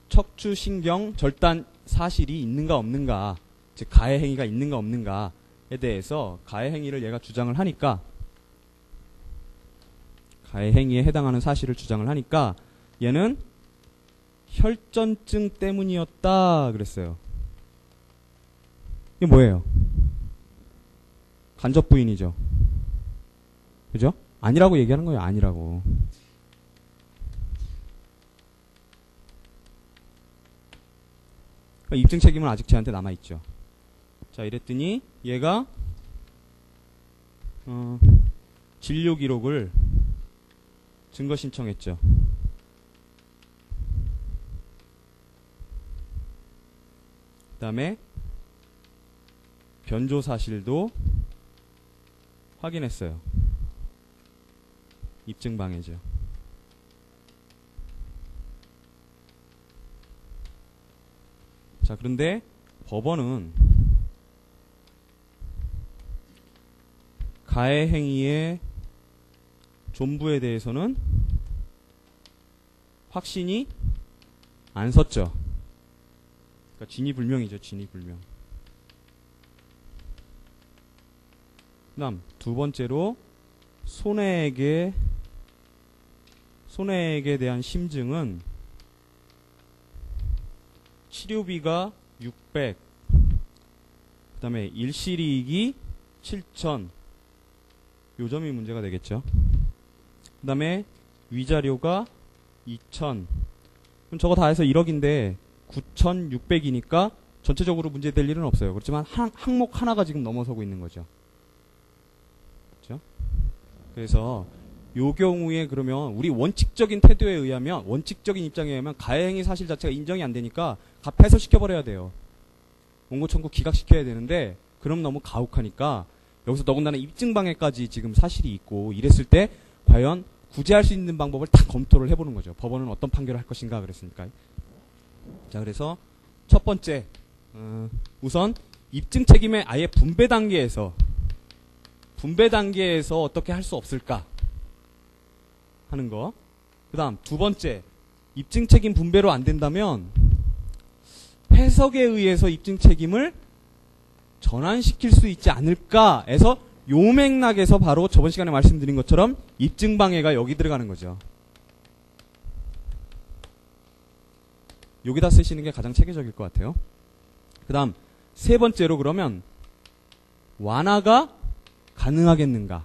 척추신경 절단 사실이 있는가 없는가, 즉 가해 행위가 있는가 없는가에 대해서 가해 행위를 얘가 주장을 하니까, 가해 행위에 해당하는 사실을 주장을 하니까 얘는 혈전증 때문이었다 그랬어요. 이게 뭐예요? 간접 부인이죠. 그죠? 아니라고 얘기하는 거예요. 아니라고. 그러니까 입증 책임은 아직 쟤한테 남아있죠. 자 이랬더니 얘가 진료 기록을 증거 신청했죠. 그 다음에 변조 사실도 확인했어요. 입증 방해죠. 자, 그런데 법원은 가해 행위의 존부에 대해서는 확신이 안 섰죠. 그러니까 진위불명이죠. 진위불명. 그 다음 두 번째로 손해액에 대한 심증은 치료비가 600, 그 다음에 일실이익이 7,000, 요 점이 문제가 되겠죠. 그 다음에 위자료가 2,000, 그럼 저거 다 해서 1억인데 9,600이니까 전체적으로 문제될 일은 없어요. 그렇지만 항목 하나가 지금 넘어서고 있는 거죠. 그렇죠? 그래서 요 경우에 그러면 우리 원칙적인 태도에 의하면, 원칙적인 입장에 의하면 가해행위 사실 자체가 인정이 안 되니까 폐소시켜버려야 돼요. 원고 청구 기각시켜야 되는데 그럼 너무 가혹하니까 여기서 더군다나 입증방해까지 지금 사실이 있고 이랬을 때 과연 구제할 수 있는 방법을 다 검토를 해보는 거죠. 법원은 어떤 판결을 할 것인가 그랬으니까. 자, 그래서 첫 번째 우선 입증 책임의 아예 분배 단계에서 어떻게 할 수 없을까 하는 거. 그 다음 두 번째, 입증 책임 분배로 안 된다면 해석에 의해서 입증 책임을 전환시킬 수 있지 않을까 해서 요 맥락에서 바로 저번 시간에 말씀드린 것처럼 입증 방해가 여기 들어가는 거죠. 여기다 쓰시는 게 가장 체계적일 것 같아요. 그 다음 세 번째로 그러면 완화가 가능하겠는가.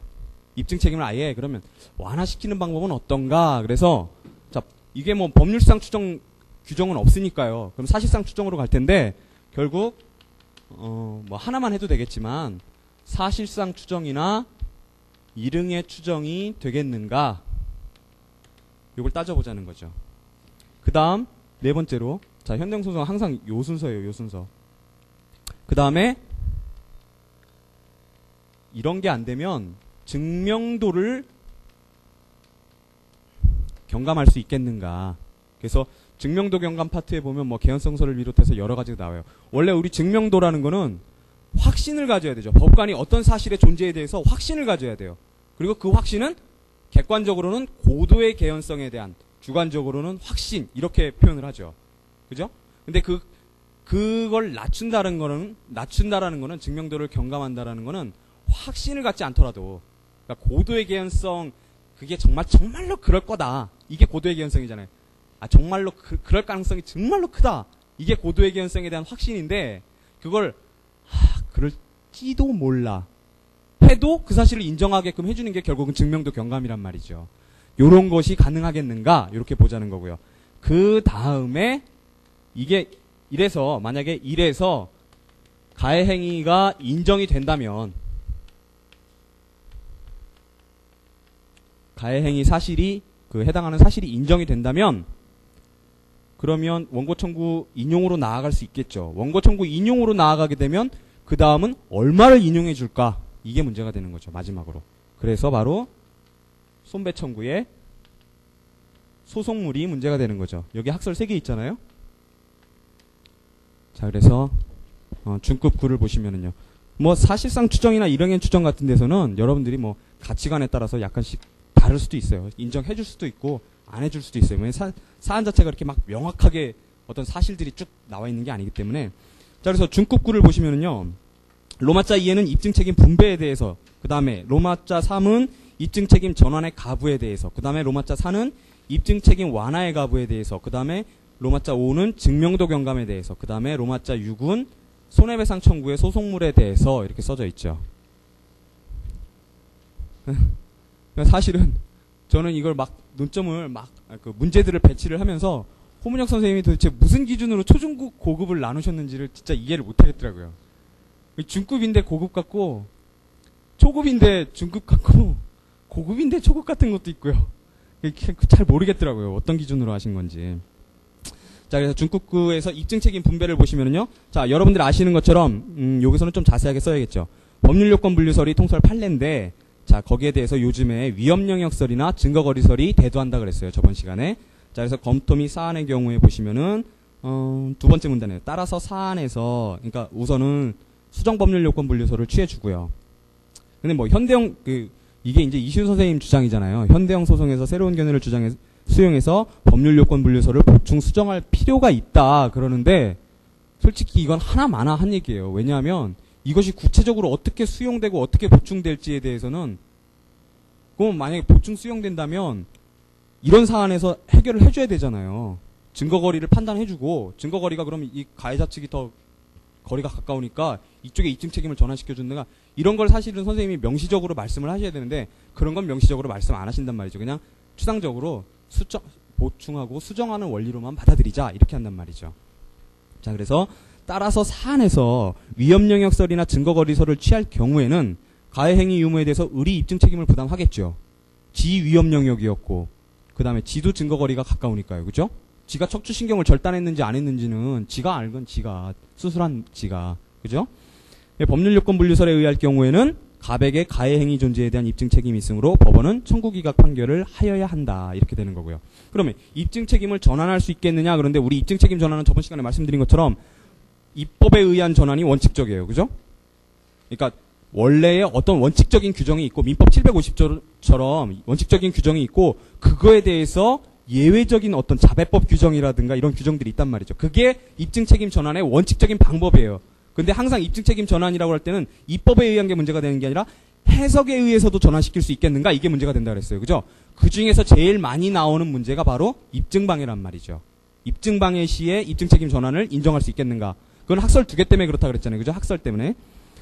입증 책임을 아예 그러면 완화시키는 방법은 어떤가? 그래서 자, 이게 뭐 법률상 추정 규정은 없으니까요. 그럼 사실상 추정으로 갈 텐데 결국 뭐 하나만 해도 되겠지만 사실상 추정이나 이릉의 추정이 되겠는가? 이걸 따져보자는 거죠. 그 다음 네 번째로 자, 현대소송은 항상 요 순서예요. 요 순서. 그 다음에 이런 게 안 되면 증명도를 경감할 수 있겠는가. 그래서 증명도 경감 파트에 보면 뭐 개연성서를 비롯해서 여러 가지가 나와요. 원래 우리 증명도라는 거는 확신을 가져야 되죠. 법관이 어떤 사실의 존재에 대해서 확신을 가져야 돼요. 그리고 그 확신은 객관적으로는 고도의 개연성에 대한, 주관적으로는 확신, 이렇게 표현을 하죠. 그죠? 근데 그걸 낮춘다라는 거는 증명도를 경감한다라는 거는 확신을 갖지 않더라도, 그러니까 고도의 개연성, 그게 정말로 그럴 거다. 이게 고도의 개연성이잖아요. 정말로 그럴 가능성이 정말로 크다. 이게 고도의 개연성에 대한 확신인데, 그걸 그럴지도 몰라 해도 그 사실을 인정하게끔 해주는 게 결국은 증명도 경감이란 말이죠. 요런 것이 가능하겠는가, 이렇게 보자는 거고요. 그 다음에 만약에 이래서 가해 행위가 인정이 된다면, 가해 행위 사실이, 해당하는 사실이 인정이 된다면, 그러면 원고 청구 인용으로 나아갈 수 있겠죠. 원고 청구 인용으로 나아가게 되면 그 다음은 얼마를 인용해 줄까? 이게 문제가 되는 거죠. 마지막으로. 그래서 바로 손배 청구의 소송물이 문제가 되는 거죠. 여기 학설 3개 있잖아요. 자, 그래서 중급 9를 보시면은요. 뭐 사실상 추정이나 일행의 추정 같은 데서는 여러분들이 뭐 가치관에 따라서 약간씩 다를 수도 있어요. 인정해 줄 수도 있고 안 해줄 수도 있어요. 사안 자체가 이렇게 막 명확하게 어떤 사실들이 쭉 나와 있는 게 아니기 때문에. 자, 그래서 중급 9를 보시면은요. 로마자 2에는 입증 책임 분배에 대해서, 그 다음에 로마자 3은 입증 책임 전환의 가부에 대해서, 그 다음에 로마자 4는 입증 책임 완화의 가부에 대해서, 그 다음에 로마자 5는 증명도 경감에 대해서, 그 다음에 로마자 6은 손해배상 청구의 소송물에 대해서 이렇게 써져 있죠. 사실은 저는 이걸 논점을 문제들을 배치를 하면서 호문혁 선생님이 도대체 무슨 기준으로 초중급 고급을 나누셨는지를 진짜 이해를 못 하겠더라고요. 중급인데 고급 같고, 초급인데 중급 같고, 고급인데 초급 같은 것도 있고요. 잘 모르겠더라고요. 어떤 기준으로 하신 건지. 자, 그래서 중급구에서 입증 책임 분배를 보시면은요. 자, 여러분들 아시는 것처럼, 여기서는 좀 자세하게 써야겠죠. 법률요건 분류설이 통설 판례인데, 자, 거기에 대해서 요즘에 위험영역설이나 증거거리설이 대두한다 그랬어요. 저번 시간에. 자, 그래서 검토 및 사안의 경우에 보시면은, 두 번째 문단이에요. 따라서 사안에서, 그러니까 우선은 수정법률요건 분류설을 취해주고요. 근데 뭐 현대형, 이게 이제 이시훈 선생님 주장이잖아요. 현대형 소송에서 새로운 견해를 수용해서 법률요건 분류설을 보충 수정할 필요가 있다 그러는데, 솔직히 이건 하나마나 한 얘기예요. 왜냐하면 이것이 구체적으로 어떻게 수용되고 어떻게 보충될지에 대해서는, 그럼 만약에 보충 수용된다면 이런 사안에서 해결을 해줘야 되잖아요. 증거거리를 판단해주고, 증거거리가 그러면 이 가해자 측이 더 거리가 가까우니까 이쪽에 입증 책임을 전환시켜준다가, 이런 걸 사실은 선생님이 명시적으로 말씀을 하셔야 되는데, 그런 건 명시적으로 말씀 안 하신단 말이죠. 그냥 추상적으로 보충하고 수정하는 원리로만 받아들이자, 이렇게 한단 말이죠. 자, 그래서 따라서 사안에서 위험영역설이나 증거거리설을 취할 경우에는 가해행위 유무에 대해서 의리 입증 책임을 부담하겠죠. 지 위험영역이었고, 그 다음에 지도 증거거리가 가까우니까요. 그죠? 지가 척추신경을 절단했는지 안 했는지는 지가 알건 지가, 수술한 지가. 그죠? 법률요건 분류설에 의할 경우에는 가백의 가해행위 존재에 대한 입증 책임이 있으므로 법원은 청구기각 판결을 하여야 한다. 이렇게 되는 거고요. 그러면 입증 책임을 전환할 수 있겠느냐? 그런데 우리 입증 책임 전환은 저번 시간에 말씀드린 것처럼 입법에 의한 전환이 원칙적이에요. 그죠? 그러니까 원래의 어떤 원칙적인 규정이 있고, 민법 750조처럼 원칙적인 규정이 있고, 그거에 대해서 예외적인 어떤 자배법 규정이라든가 이런 규정들이 있단 말이죠. 그게 입증 책임 전환의 원칙적인 방법이에요. 근데 항상 입증 책임 전환이라고 할 때는 입법에 의한 게 문제가 되는 게 아니라 해석에 의해서도 전환시킬 수 있겠는가, 이게 문제가 된다 그랬어요. 그죠? 그 중에서 제일 많이 나오는 문제가 바로 입증방해란 말이죠. 입증방해 시에 입증 책임 전환을 인정할 수 있겠는가. 그건 학설 2개 때문에 그렇다 그랬잖아요. 그죠? 학설 때문에.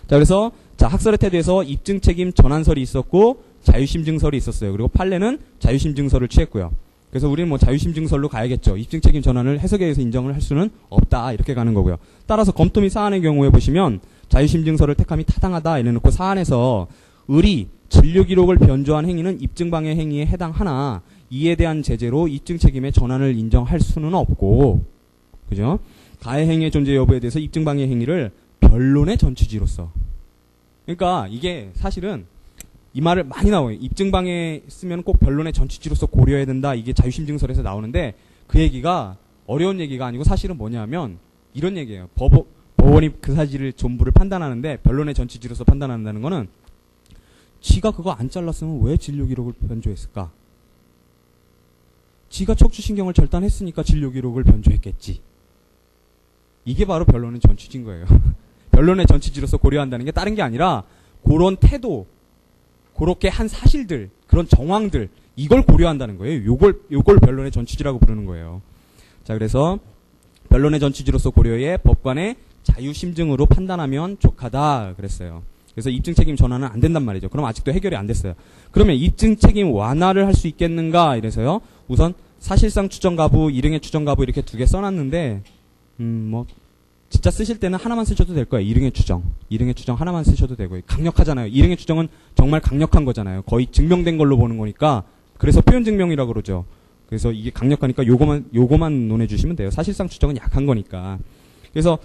자, 그래서 학설의 태도에서 입증 책임 전환설이 있었고, 자유심 증설이 있었어요. 그리고 판례는 자유심 증설을 취했고요. 그래서 우리는 뭐 자유심 증설로 가야겠죠. 입증 책임 전환을 해석에 의해서 인정을 할 수는 없다. 이렇게 가는 거고요. 따라서 검토 및 사안의 경우에 보시면 자유심 증설을 택함이 타당하다 이래놓고 사안에서 의리, 진료 기록을 변조한 행위는 입증방해 행위에 해당하나 이에 대한 제재로 입증 책임의 전환을 인정할 수는 없고, 그죠? 가해 행위의 존재 여부에 대해서 입증방해 행위를 변론의 전취지로서. 그러니까 이게 사실은 이 말을 많이 나와요. 입증방해 쓰면 꼭 변론의 전취지로서 고려해야 된다. 이게 자유심 증설에서 나오는데 그 얘기가 어려운 얘기가 아니고 사실은 뭐냐면 이런 얘기예요. 법원이 그 사실을 전부를 판단하는데 변론의 전취지로서 판단한다는 거는 지가 그거 안 잘랐으면 왜 진료 기록을 변조했을까? 지가 척추신경을 절단했으니까 진료 기록을 변조했겠지. 이게 바로 변론의 전취지인 거예요. 변론의 전취지로서 고려한다는 게 다른 게 아니라 그런 태도, 그렇게 한 사실들, 그런 정황들, 이걸 고려한다는 거예요. 요걸 변론의 전취지라고 부르는 거예요. 자, 그래서 변론의 전취지로서 고려해 법관의 자유심증으로 판단하면 족하다 그랬어요. 그래서 입증 책임 전환은 안 된단 말이죠. 그럼 아직도 해결이 안 됐어요. 그러면 입증 책임 완화를 할 수 있겠는가 이래서요. 우선 사실상 추정 가부, 일응의 추정 가부 이렇게 두 개 써놨는데 뭐 진짜 쓰실 때는 하나만 쓰셔도 될 거예요. 일응의 추정 하나만 쓰셔도 되고요. 강력하잖아요. 일응의 추정은 정말 강력한 거잖아요. 거의 증명된 걸로 보는 거니까. 그래서 표현 증명이라고 그러죠. 그래서 이게 강력하니까 요거만 논해 주시면 돼요. 사실상 추정은 약한 거니까. 그래서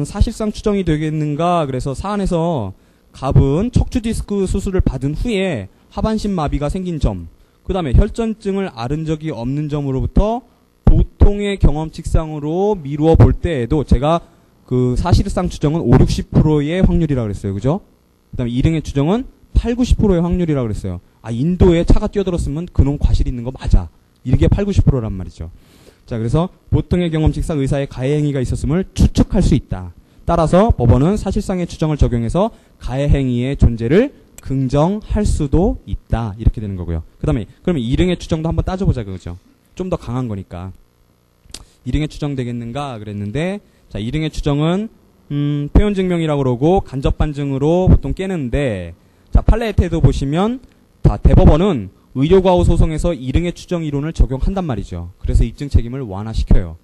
사실상 추정이 되겠는가? 그래서 사안에서 갑은 척추 디스크 수술을 받은 후에 하반신 마비가 생긴 점, 그 다음에 혈전증을 앓은 적이 없는 점으로부터 보통의 경험칙상으로 미루어 볼 때에도 제가 그 사실상 추정은 5, 60%의 확률이라고 그랬어요. 그죠? 그 다음에 일응의 추정은 8, 90%의 확률이라고 그랬어요. 아, 인도에 차가 뛰어들었으면 그놈 과실 있는 거 맞아. 이게 8, 90%란 말이죠. 자, 그래서 보통의 경험칙상 의사의 가해 행위가 있었음을 추측할 수 있다. 따라서 법원은 사실상의 추정을 적용해서 가해 행위의 존재를 긍정할 수도 있다. 이렇게 되는 거고요. 그 다음에 그러면 일응의 추정도 한번 따져보자 그거죠. 좀 더 강한 거니까. 일응의 추정 되겠는가 그랬는데, 자, 일응의 추정은 표현 증명이라고 그러고 간접 반증으로 보통 깨는데, 자, 판례의 태도 보시면 다 대법원은 의료과오 소송에서 일응의 추정 이론을 적용한단 말이죠. 그래서 입증 책임을 완화시켜요.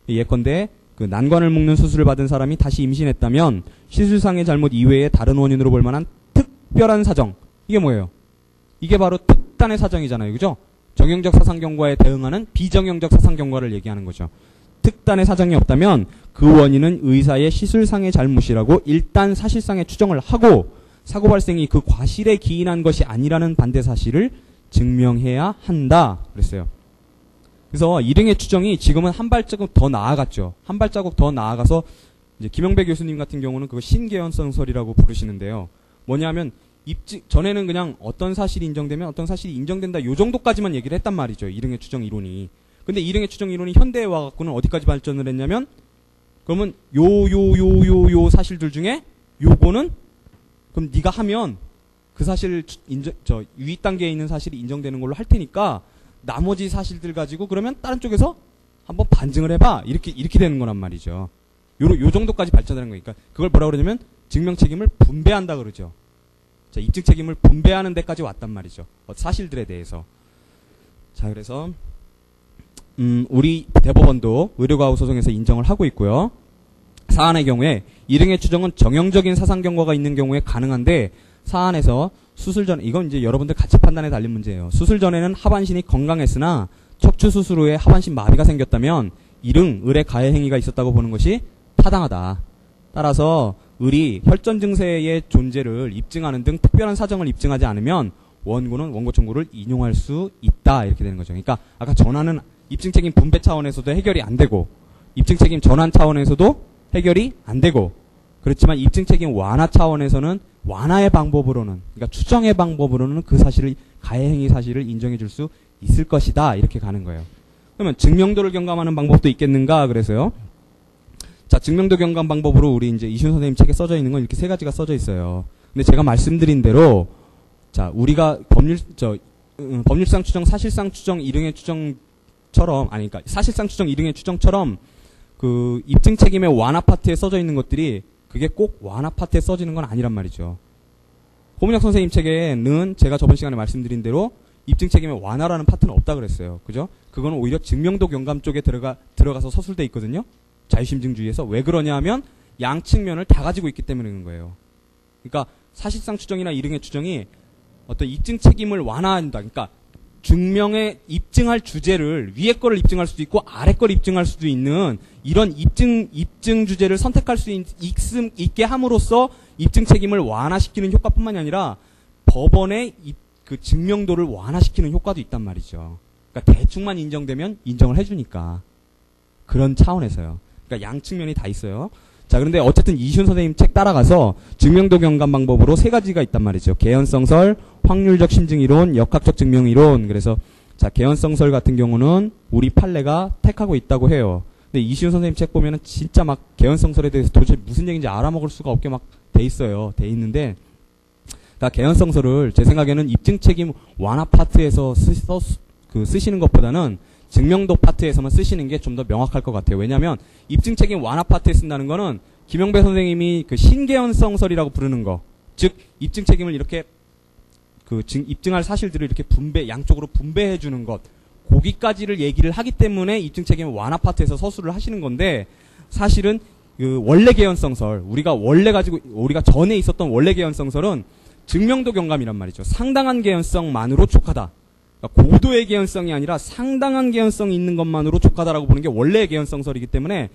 예컨대 그 난관을 묶는 수술을 받은 사람이 다시 임신했다면 시술상의 잘못 이외에 다른 원인으로 볼 만한 특별한 사정. 이게 뭐예요? 이게 바로 특단의 사정이잖아요. 그죠? 정형적 사상 경과에 대응하는 비정형적 사상 경과를 얘기하는 거죠. 특단의 사정이 없다면 그 원인은 의사의 시술상의 잘못이라고 일단 사실상의 추정을 하고 사고 발생이 그 과실에 기인한 것이 아니라는 반대 사실을 증명해야 한다 그랬어요. 그래서 일응의 추정이 지금은 한 발자국 더 나아갔죠. 한 발자국 더 나아가서 이제 김영배 교수님 같은 경우는 그거 신개연성설이라고 부르시는데요. 뭐냐면 전에는 그냥 어떤 사실이 인정되면 어떤 사실이 인정된다 요 정도까지만 얘기를 했단 말이죠. 일응의 추정 이론이. 근데 일응의 추정 이론이 현대에 와갖고는 어디까지 발전을 했냐면 그러면 요 사실들 중에 요거는 그럼 네가 하면 그 사실 유의 단계에 있는 사실이 인정되는 걸로 할 테니까 나머지 사실들 가지고 그러면 다른 쪽에서 한번 반증을 해봐. 이렇게 되는 거란 말이죠. 요 정도까지 발전하는 거니까 그걸 뭐라 그러냐면 증명 책임을 분배한다 그러죠. 자, 입증 책임을 분배하는 데까지 왔단 말이죠. 사실들에 대해서. 자, 그래서 우리 대법원도 의료과오 소송에서 인정을 하고 있고요. 사안의 경우에 일응의 추정은 정형적인 사상 경과가 있는 경우에 가능한데 사안에서 수술 전, 이건 이제 여러분들 가치 판단에 달린 문제예요. 수술 전에는 하반신이 건강했으나 척추 수술 후에 하반신 마비가 생겼다면 을의 가해 행위가 있었다고 보는 것이 타당하다. 따라서 을이 혈전 증세의 존재를 입증하는 등 특별한 사정을 입증하지 않으면 원고는 원고 청구를 인용할 수 있다. 이렇게 되는 거죠. 그러니까 아까 전환은 입증 책임 분배 차원에서도 해결이 안 되고 입증 책임 전환 차원에서도 해결이 안 되고 그렇지만 입증 책임 완화 차원에서는 완화의 방법으로는 그러니까 추정의 방법으로는 그 사실을 가해 행위 사실을 인정해 줄 수 있을 것이다. 이렇게 가는 거예요. 그러면 증명도를 경감하는 방법도 있겠는가 그래서요. 자, 증명도 경감 방법으로 우리 이제 이시훈 선생님 책에 써져 있는 건 이렇게 세 가지가 써져 있어요. 근데 제가 말씀드린 대로 자, 우리가 법률상 추정, 사실상 추정, 일응의 추정처럼 그러니까 사실상 추정, 일응의 추정처럼 그 입증 책임의 완화 파트에 써져 있는 것들이 그게 꼭 완화 파트에 써지는 건 아니란 말이죠. 고문혁 선생님 책에는 제가 저번 시간에 말씀드린 대로 입증 책임의 완화라는 파트는 없다 그랬어요. 그죠? 그거는 오히려 증명도 경감 쪽에 들어가서 서술돼 있거든요. 자유심증주의에서. 왜 그러냐 하면 양 측면을 다 가지고 있기 때문에 그런 거예요. 그러니까 사실상 추정이나 이릉의 추정이 어떤 입증 책임을 완화한다. 그러니까 증명에 입증할 주제를 위에 거를 입증할 수도 있고 아래 거를 입증할 수도 있는 이런 입증 주제를 선택할 수 있게 함으로써 입증 책임을 완화시키는 효과뿐만이 아니라 법원의 그 증명도를 완화시키는 효과도 있단 말이죠. 그러니까 대충만 인정되면 인정을 해주니까. 그런 차원에서요. 그러니까 양 측면이 다 있어요. 자, 그런데 어쨌든 이시훈 선생님 책 따라가서 증명도 경감 방법으로 세 가지가 있단 말이죠. 개연성설, 확률적 심증이론, 역학적 증명이론. 그래서 자, 개연성설 같은 경우는 우리 판례가 택하고 있다고 해요. 근데 이시훈 선생님 책 보면은 진짜 막 개연성설에 대해서 도대체 무슨 얘기인지 알아먹을 수가 없게 막 돼 있어요. 돼 있는데 그러니까 개연성설을 제 생각에는 입증 책임 완화 파트에서 쓰시는 것보다는 증명도 파트에서만 쓰시는 게 좀 더 명확할 것 같아요. 왜냐하면 입증 책임 완화 파트에 쓴다는 거는 김영배 선생님이 그 신개연성설이라고 부르는 거, 즉 입증 책임을 이렇게 입증할 사실들을 이렇게 양쪽으로 분배해 주는 것, 거기까지를 얘기를 하기 때문에 입증 책임 완화 파트에서 서술을 하시는 건데 사실은 그 원래 개연성설, 우리가 전에 있었던 원래 개연성설은 증명도 경감이란 말이죠. 상당한 개연성만으로 족하다. 그러니까 고도의 개연성이 아니라 상당한 개연성이 있는 것만으로 족하다라고 보는 게 원래의 개연성설이기 때문에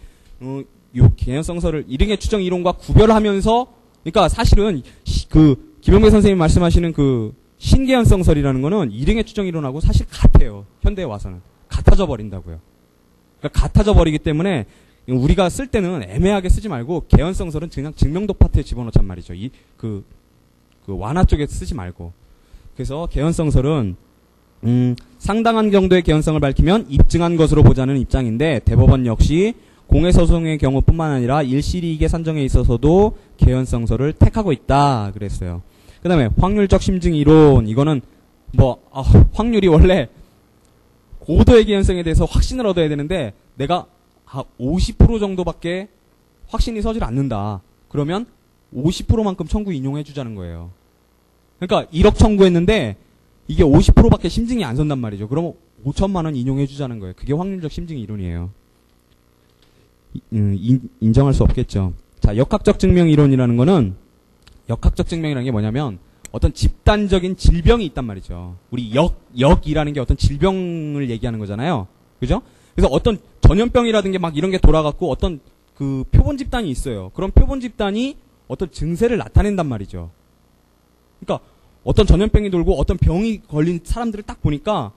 요 개연성설을 이릉의 추정 이론과 구별하면서 그러니까 사실은 그 김영배 선생님이 말씀하시는 그 신개연성설이라는 거는 이릉의 추정 이론하고 사실 같아요. 현대에 와서는 같아져 버린다고요. 그러니까 같아져 버리기 때문에 우리가 쓸 때는 애매하게 쓰지 말고 개연성설은 그냥 증명도 파트에 집어넣잔 말이죠. 그 완화 쪽에 쓰지 말고. 그래서 개연성설은 상당한 정도의 개연성을 밝히면 입증한 것으로 보자는 입장인데 대법원 역시 공해소송의 경우뿐만 아니라 일시이익의 산정에 있어서도 개연성설을 택하고 있다 그랬어요. 그 다음에 확률적 심증 이론. 이거는 확률이 원래 고도의 개연성에 대해서 확신을 얻어야 되는데 내가 50% 정도밖에 확신이 서질 않는다. 그러면 50%만큼 청구 인용해 주자는 거예요. 그러니까 1억 청구했는데 이게 50%밖에 심증이 안 선단 말이죠. 그러면 5천만 원 인용해 주자는 거예요. 그게 확률적 심증 이론이에요. 인정할 수 없겠죠. 자, 역학적 증명 이론이라는 거는 역학적 증명이라는 게 뭐냐면 어떤 집단적인 질병이 있단 말이죠. 우리 역이라는 게 어떤 질병을 얘기하는 거잖아요. 그죠? 그래서 어떤 전염병이라든가 막 이런 게 돌아갔고 어떤 그 표본 집단이 있어요. 그런 표본 집단이 어떤 증세를 나타낸단 말이죠. 그러니까 어떤 전염병이 돌고 어떤 병이 걸린 사람들을 딱 보니까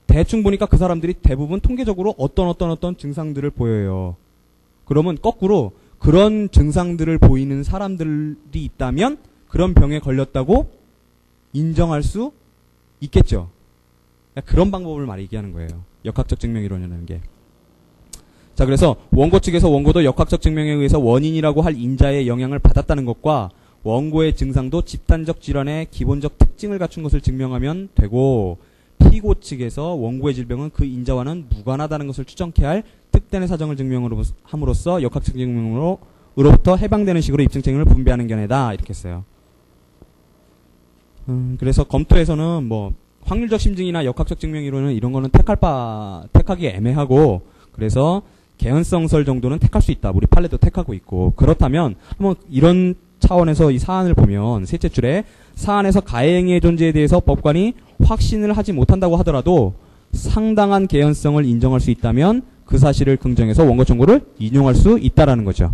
대충 보니까 그 사람들이 대부분 통계적으로 어떤 증상들을 보여요. 그러면 거꾸로 그런 증상들을 보이는 사람들이 있다면 그런 병에 걸렸다고 인정할 수 있겠죠. 그런 방법을 얘기하는 거예요. 역학적 증명이론이라는 게. 자, 그래서 원고 측에서 원고도 역학적 증명에 의해서 원인이라고 할 인자의 영향을 받았다는 것과 원고의 증상도 집단적 질환의 기본적 특징을 갖춘 것을 증명하면 되고 피고 측에서 원고의 질병은 그 인자와는 무관하다는 것을 추정케 할 특단의 사정을 증명함으로써 역학적 증명으로부터 해방되는 식으로 입증 책임을 분배하는 견해다. 이렇게 했어요. 그래서 검토에서는 확률적 심증이나 역학적 증명 이론은 이런 거는 택하기 애매하고 그래서 개연성설 정도는 택할 수 있다. 우리 판례도 택하고 있고 그렇다면 한번 이런 차원에서 이 사안을 보면 셋째 줄에 사안에서 가해행위의 존재에 대해서 법관이 확신을 하지 못한다고 하더라도 상당한 개연성을 인정할 수 있다면 그 사실을 긍정해서 원고 청구를 인용할 수 있다라는 거죠.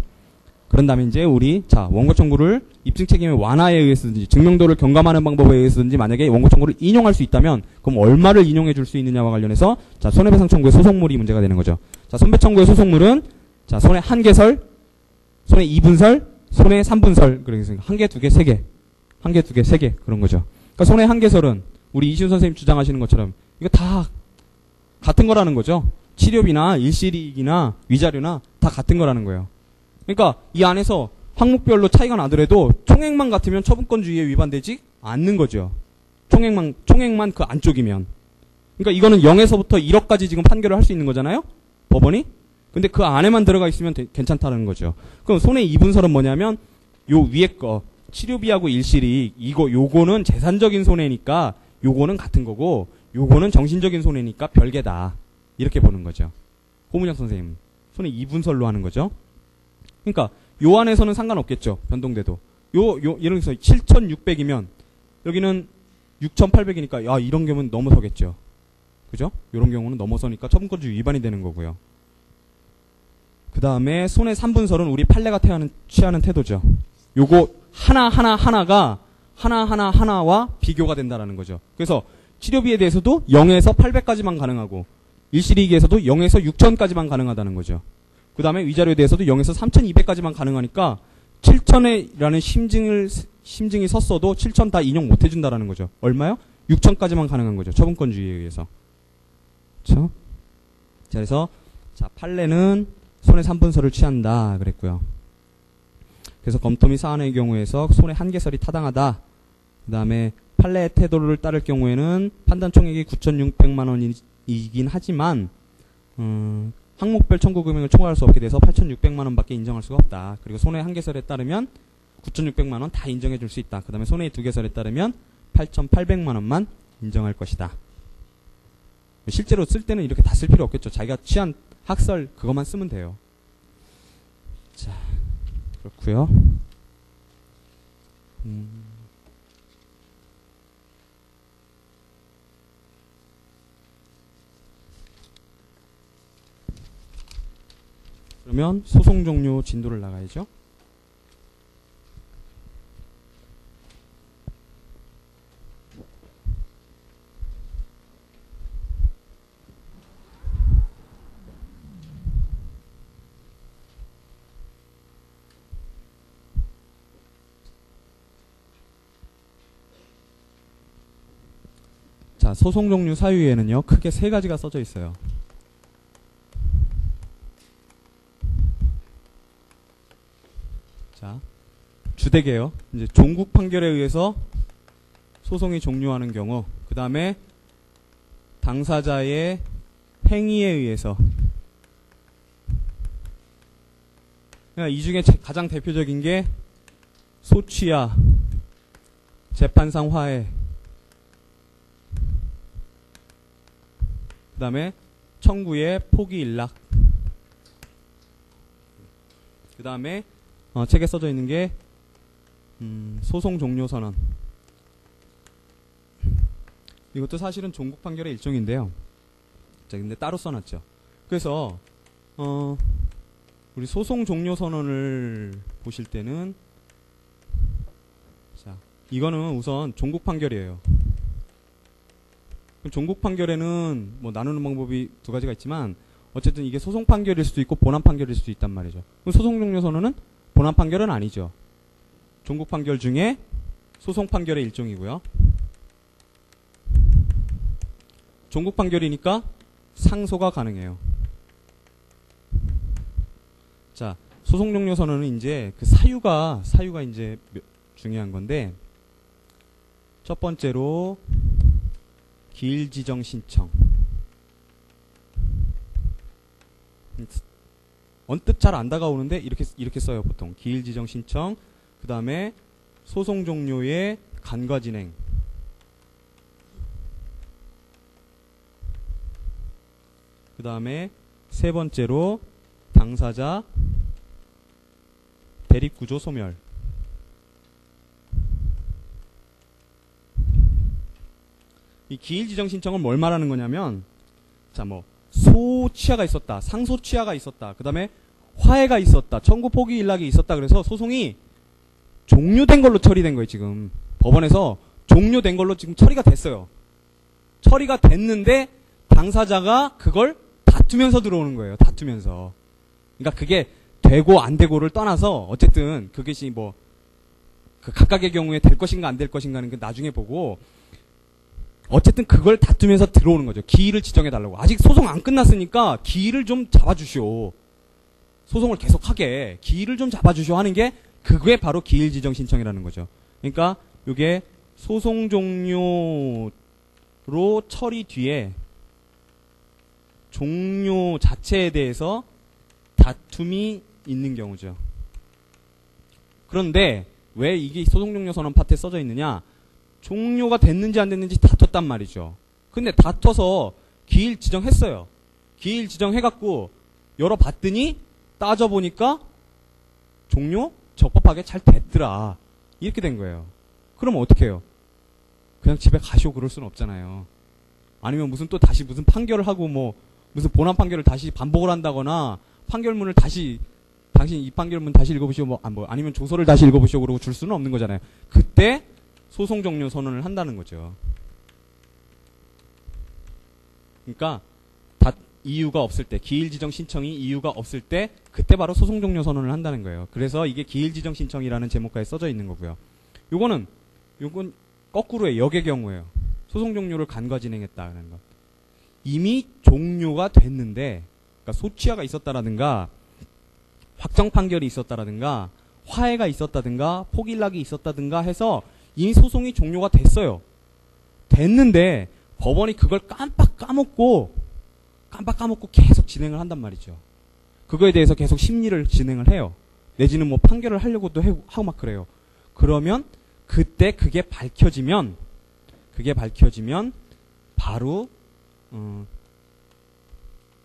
그런 다음에 이제 원고 청구를 입증 책임의 완화에 의해서든지 증명도를 경감하는 방법에 의해서든지 만약에 원고 청구를 인용할 수 있다면 그럼 얼마를 인용해 줄 수 있느냐와 관련해서 손해배상 청구의 소송물이 문제가 되는 거죠. 손배 청구의 소송물은 손해 1개설, 손해 2분설, 손해 3분설. 그래서 1개, 2개, 3개. 1개, 2개, 3개. 그런 거죠. 그러니까 손해 1개설은 우리 이시훈 선생님 주장하시는 것처럼 이거 다 같은 거라는 거죠. 치료비나 일시이익이나 위자료나 다 같은 거라는 거예요. 그러니까 이 안에서 항목별로 차이가 나더라도 총액만 같으면 처분권주의에 위반되지 않는 거죠. 총액만 그 안쪽이면. 그러니까 이거는 0에서부터 1억까지 지금 판결을 할 수 있는 거잖아요. 법원이. 근데 그 안에만 들어가 있으면 괜찮다는 거죠. 그럼 손해 2분설은 뭐냐면 요 위에 거 치료비하고 일시이익 요거는 재산적인 손해니까 요거는 같은 거고 요거는 정신적인 손해니까 별개다. 이렇게 보는 거죠. 고문혁 선생님. 손해 이분설로 하는 거죠. 그러니까 요 안에서는 상관없겠죠. 변동돼도. 예를 들어서 7,600이면 여기는 6,800이니까 야 이런 경우는 넘어서겠죠. 그죠? 이런 경우는 넘어서니까 처분권주의 위반이 되는 거고요. 그 다음에 손해 3분설은 우리 판례가 취하는 태도죠. 요거 하나와 비교가 된다라는 거죠. 그래서 치료비에 대해서도 0에서 800까지만 가능하고 일시이익에서도 0에서 6,000까지만 가능하다는 거죠. 그 다음에 위자료에 대해서도 0에서 3,200까지만 가능하니까 7,000이라는 심증이 섰어도 7,000 다 인용 못 해준다라는 거죠. 얼마요? 6,000까지만 가능한 거죠. 처분권주의에 의해서. 그렇죠? 자, 그래서 자 판례는 손해 3분설을 취한다 그랬고요. 그래서 검토 및 사안의 경우에서 손해 한계설이 타당하다. 그 다음에 판례의 태도를 따를 경우에는 판단 총액이 9,600만 원이긴 하지만 항목별 청구 금액을 초과할 수 없게 돼서 8,600만 원밖에 인정할 수가 없다. 그리고 손해 한계설에 따르면 9,600만 원 다 인정해 줄 수 있다. 그 다음에 손해 두 개설에 따르면 8,800만 원만 인정할 것이다. 실제로 쓸 때는 이렇게 다 쓸 필요 없겠죠. 자기가 취한 학설 그것만 쓰면 돼요. 자, 그렇고요. 그러면 소송 종료 진도를 나가야죠. 자, 소송 종류 사유에는요, 크게 세 가지가 써져 있어요. 자, 주되게요. 이제 종국 판결에 의해서 소송이 종료하는 경우, 그 다음에 당사자의 행위에 의해서, 그러니까 이 중에 가장 대표적인 게 소취야, 재판상 화해, 그 다음에 청구의 포기 일락, 그 다음에 책에 써져 있는 게 소송 종료 선언. 이것도 사실은 종국 판결의 일종인데요. 자, 근데 따로 써놨죠. 그래서 우리 소송 종료 선언을 보실 때는, 자, 이거는 우선 종국 판결이에요. 종국 판결에는 뭐 나누는 방법이 두 가지가 있지만 어쨌든 이게 소송 판결일 수도 있고 본안 판결일 수도 있단 말이죠. 그럼 소송 종료 선언은 본안 판결은 아니죠. 종국 판결 중에 소송 판결의 일종이고요. 종국 판결이니까 상소가 가능해요. 자, 소송 종료 선언은 이제 그 사유가 이제 중요한 건데, 첫 번째로 기일 지정 신청. 언뜻 잘 안 다가오는데 이렇게 써요, 보통. 기일 지정 신청. 그 다음에 소송 종료의 간과 진행. 그 다음에 세 번째로 당사자 대립구조 소멸. 이 기일 지정 신청은 뭘 말하는 거냐면, 자, 뭐 소취하가 있었다, 상소취하가 있었다, 그 다음에 화해가 있었다, 청구 포기 일락이 있었다. 그래서 소송이 종료된 걸로 처리된 거예요. 지금 법원에서 종료된 걸로 지금 처리가 됐어요. 처리가 됐는데 당사자가 그걸 다투면서 들어오는 거예요. 다투면서. 그러니까 그게 되고 안 되고를 떠나서 어쨌든 그것이 뭐 그 각각의 경우에 될 것인가 안 될 것인가는 그 나중에 보고, 어쨌든 그걸 다투면서 들어오는 거죠. 기일을 지정해달라고. 아직 소송 안 끝났으니까 기일을 좀 잡아주시오. 소송을 계속하게 기일을 좀 잡아주시오 하는 게 그게 바로 기일 지정 신청이라는 거죠. 그러니까 이게 소송 종료로 처리 뒤에 종료 자체에 대해서 다툼이 있는 경우죠. 그런데 왜 이게 소송종료선언 파트에 써져 있느냐? 종료가 됐는지 안 됐는지 다퉜단 말이죠. 근데 다퉈서 기일 지정했어요. 기일 지정해갖고 열어봤더니 따져보니까 종료 적법하게 잘 됐더라. 이렇게 된 거예요. 그러면 어떻게 해요? 그냥 집에 가시오 그럴 수는 없잖아요. 아니면 무슨 또 다시 무슨 판결을 하고 뭐 무슨 본안 판결을 다시 반복을 한다거나 판결문을 다시 당신 이 판결문 다시 읽어보시오 뭐 아니면 조서를 다시 읽어보시오 그러고 줄 수는 없는 거잖아요. 그때 소송 종료 선언을 한다는 거죠. 그러니까 이유가 없을 때, 기일 지정 신청이 이유가 없을 때 그때 바로 소송 종료 선언을 한다는 거예요. 그래서 이게 기일 지정 신청이라는 제목까지 써져 있는 거고요. 요건 거꾸로의 역의 경우예요. 소송 종료를 간과 진행했다는 것. 이미 종료가 됐는데, 그러니까 소취하가 있었다라든가 확정 판결이 있었다라든가 화해가 있었다든가 포기일락이 있었다든가 해서 이미 소송이 종료가 됐어요. 됐는데 법원이 그걸 깜빡 까먹고 계속 진행을 한단 말이죠. 그거에 대해서 계속 심리를 진행을 해요. 내지는 뭐 판결을 하려고도 하고 막 그래요. 그러면 그때 그게 밝혀지면 바로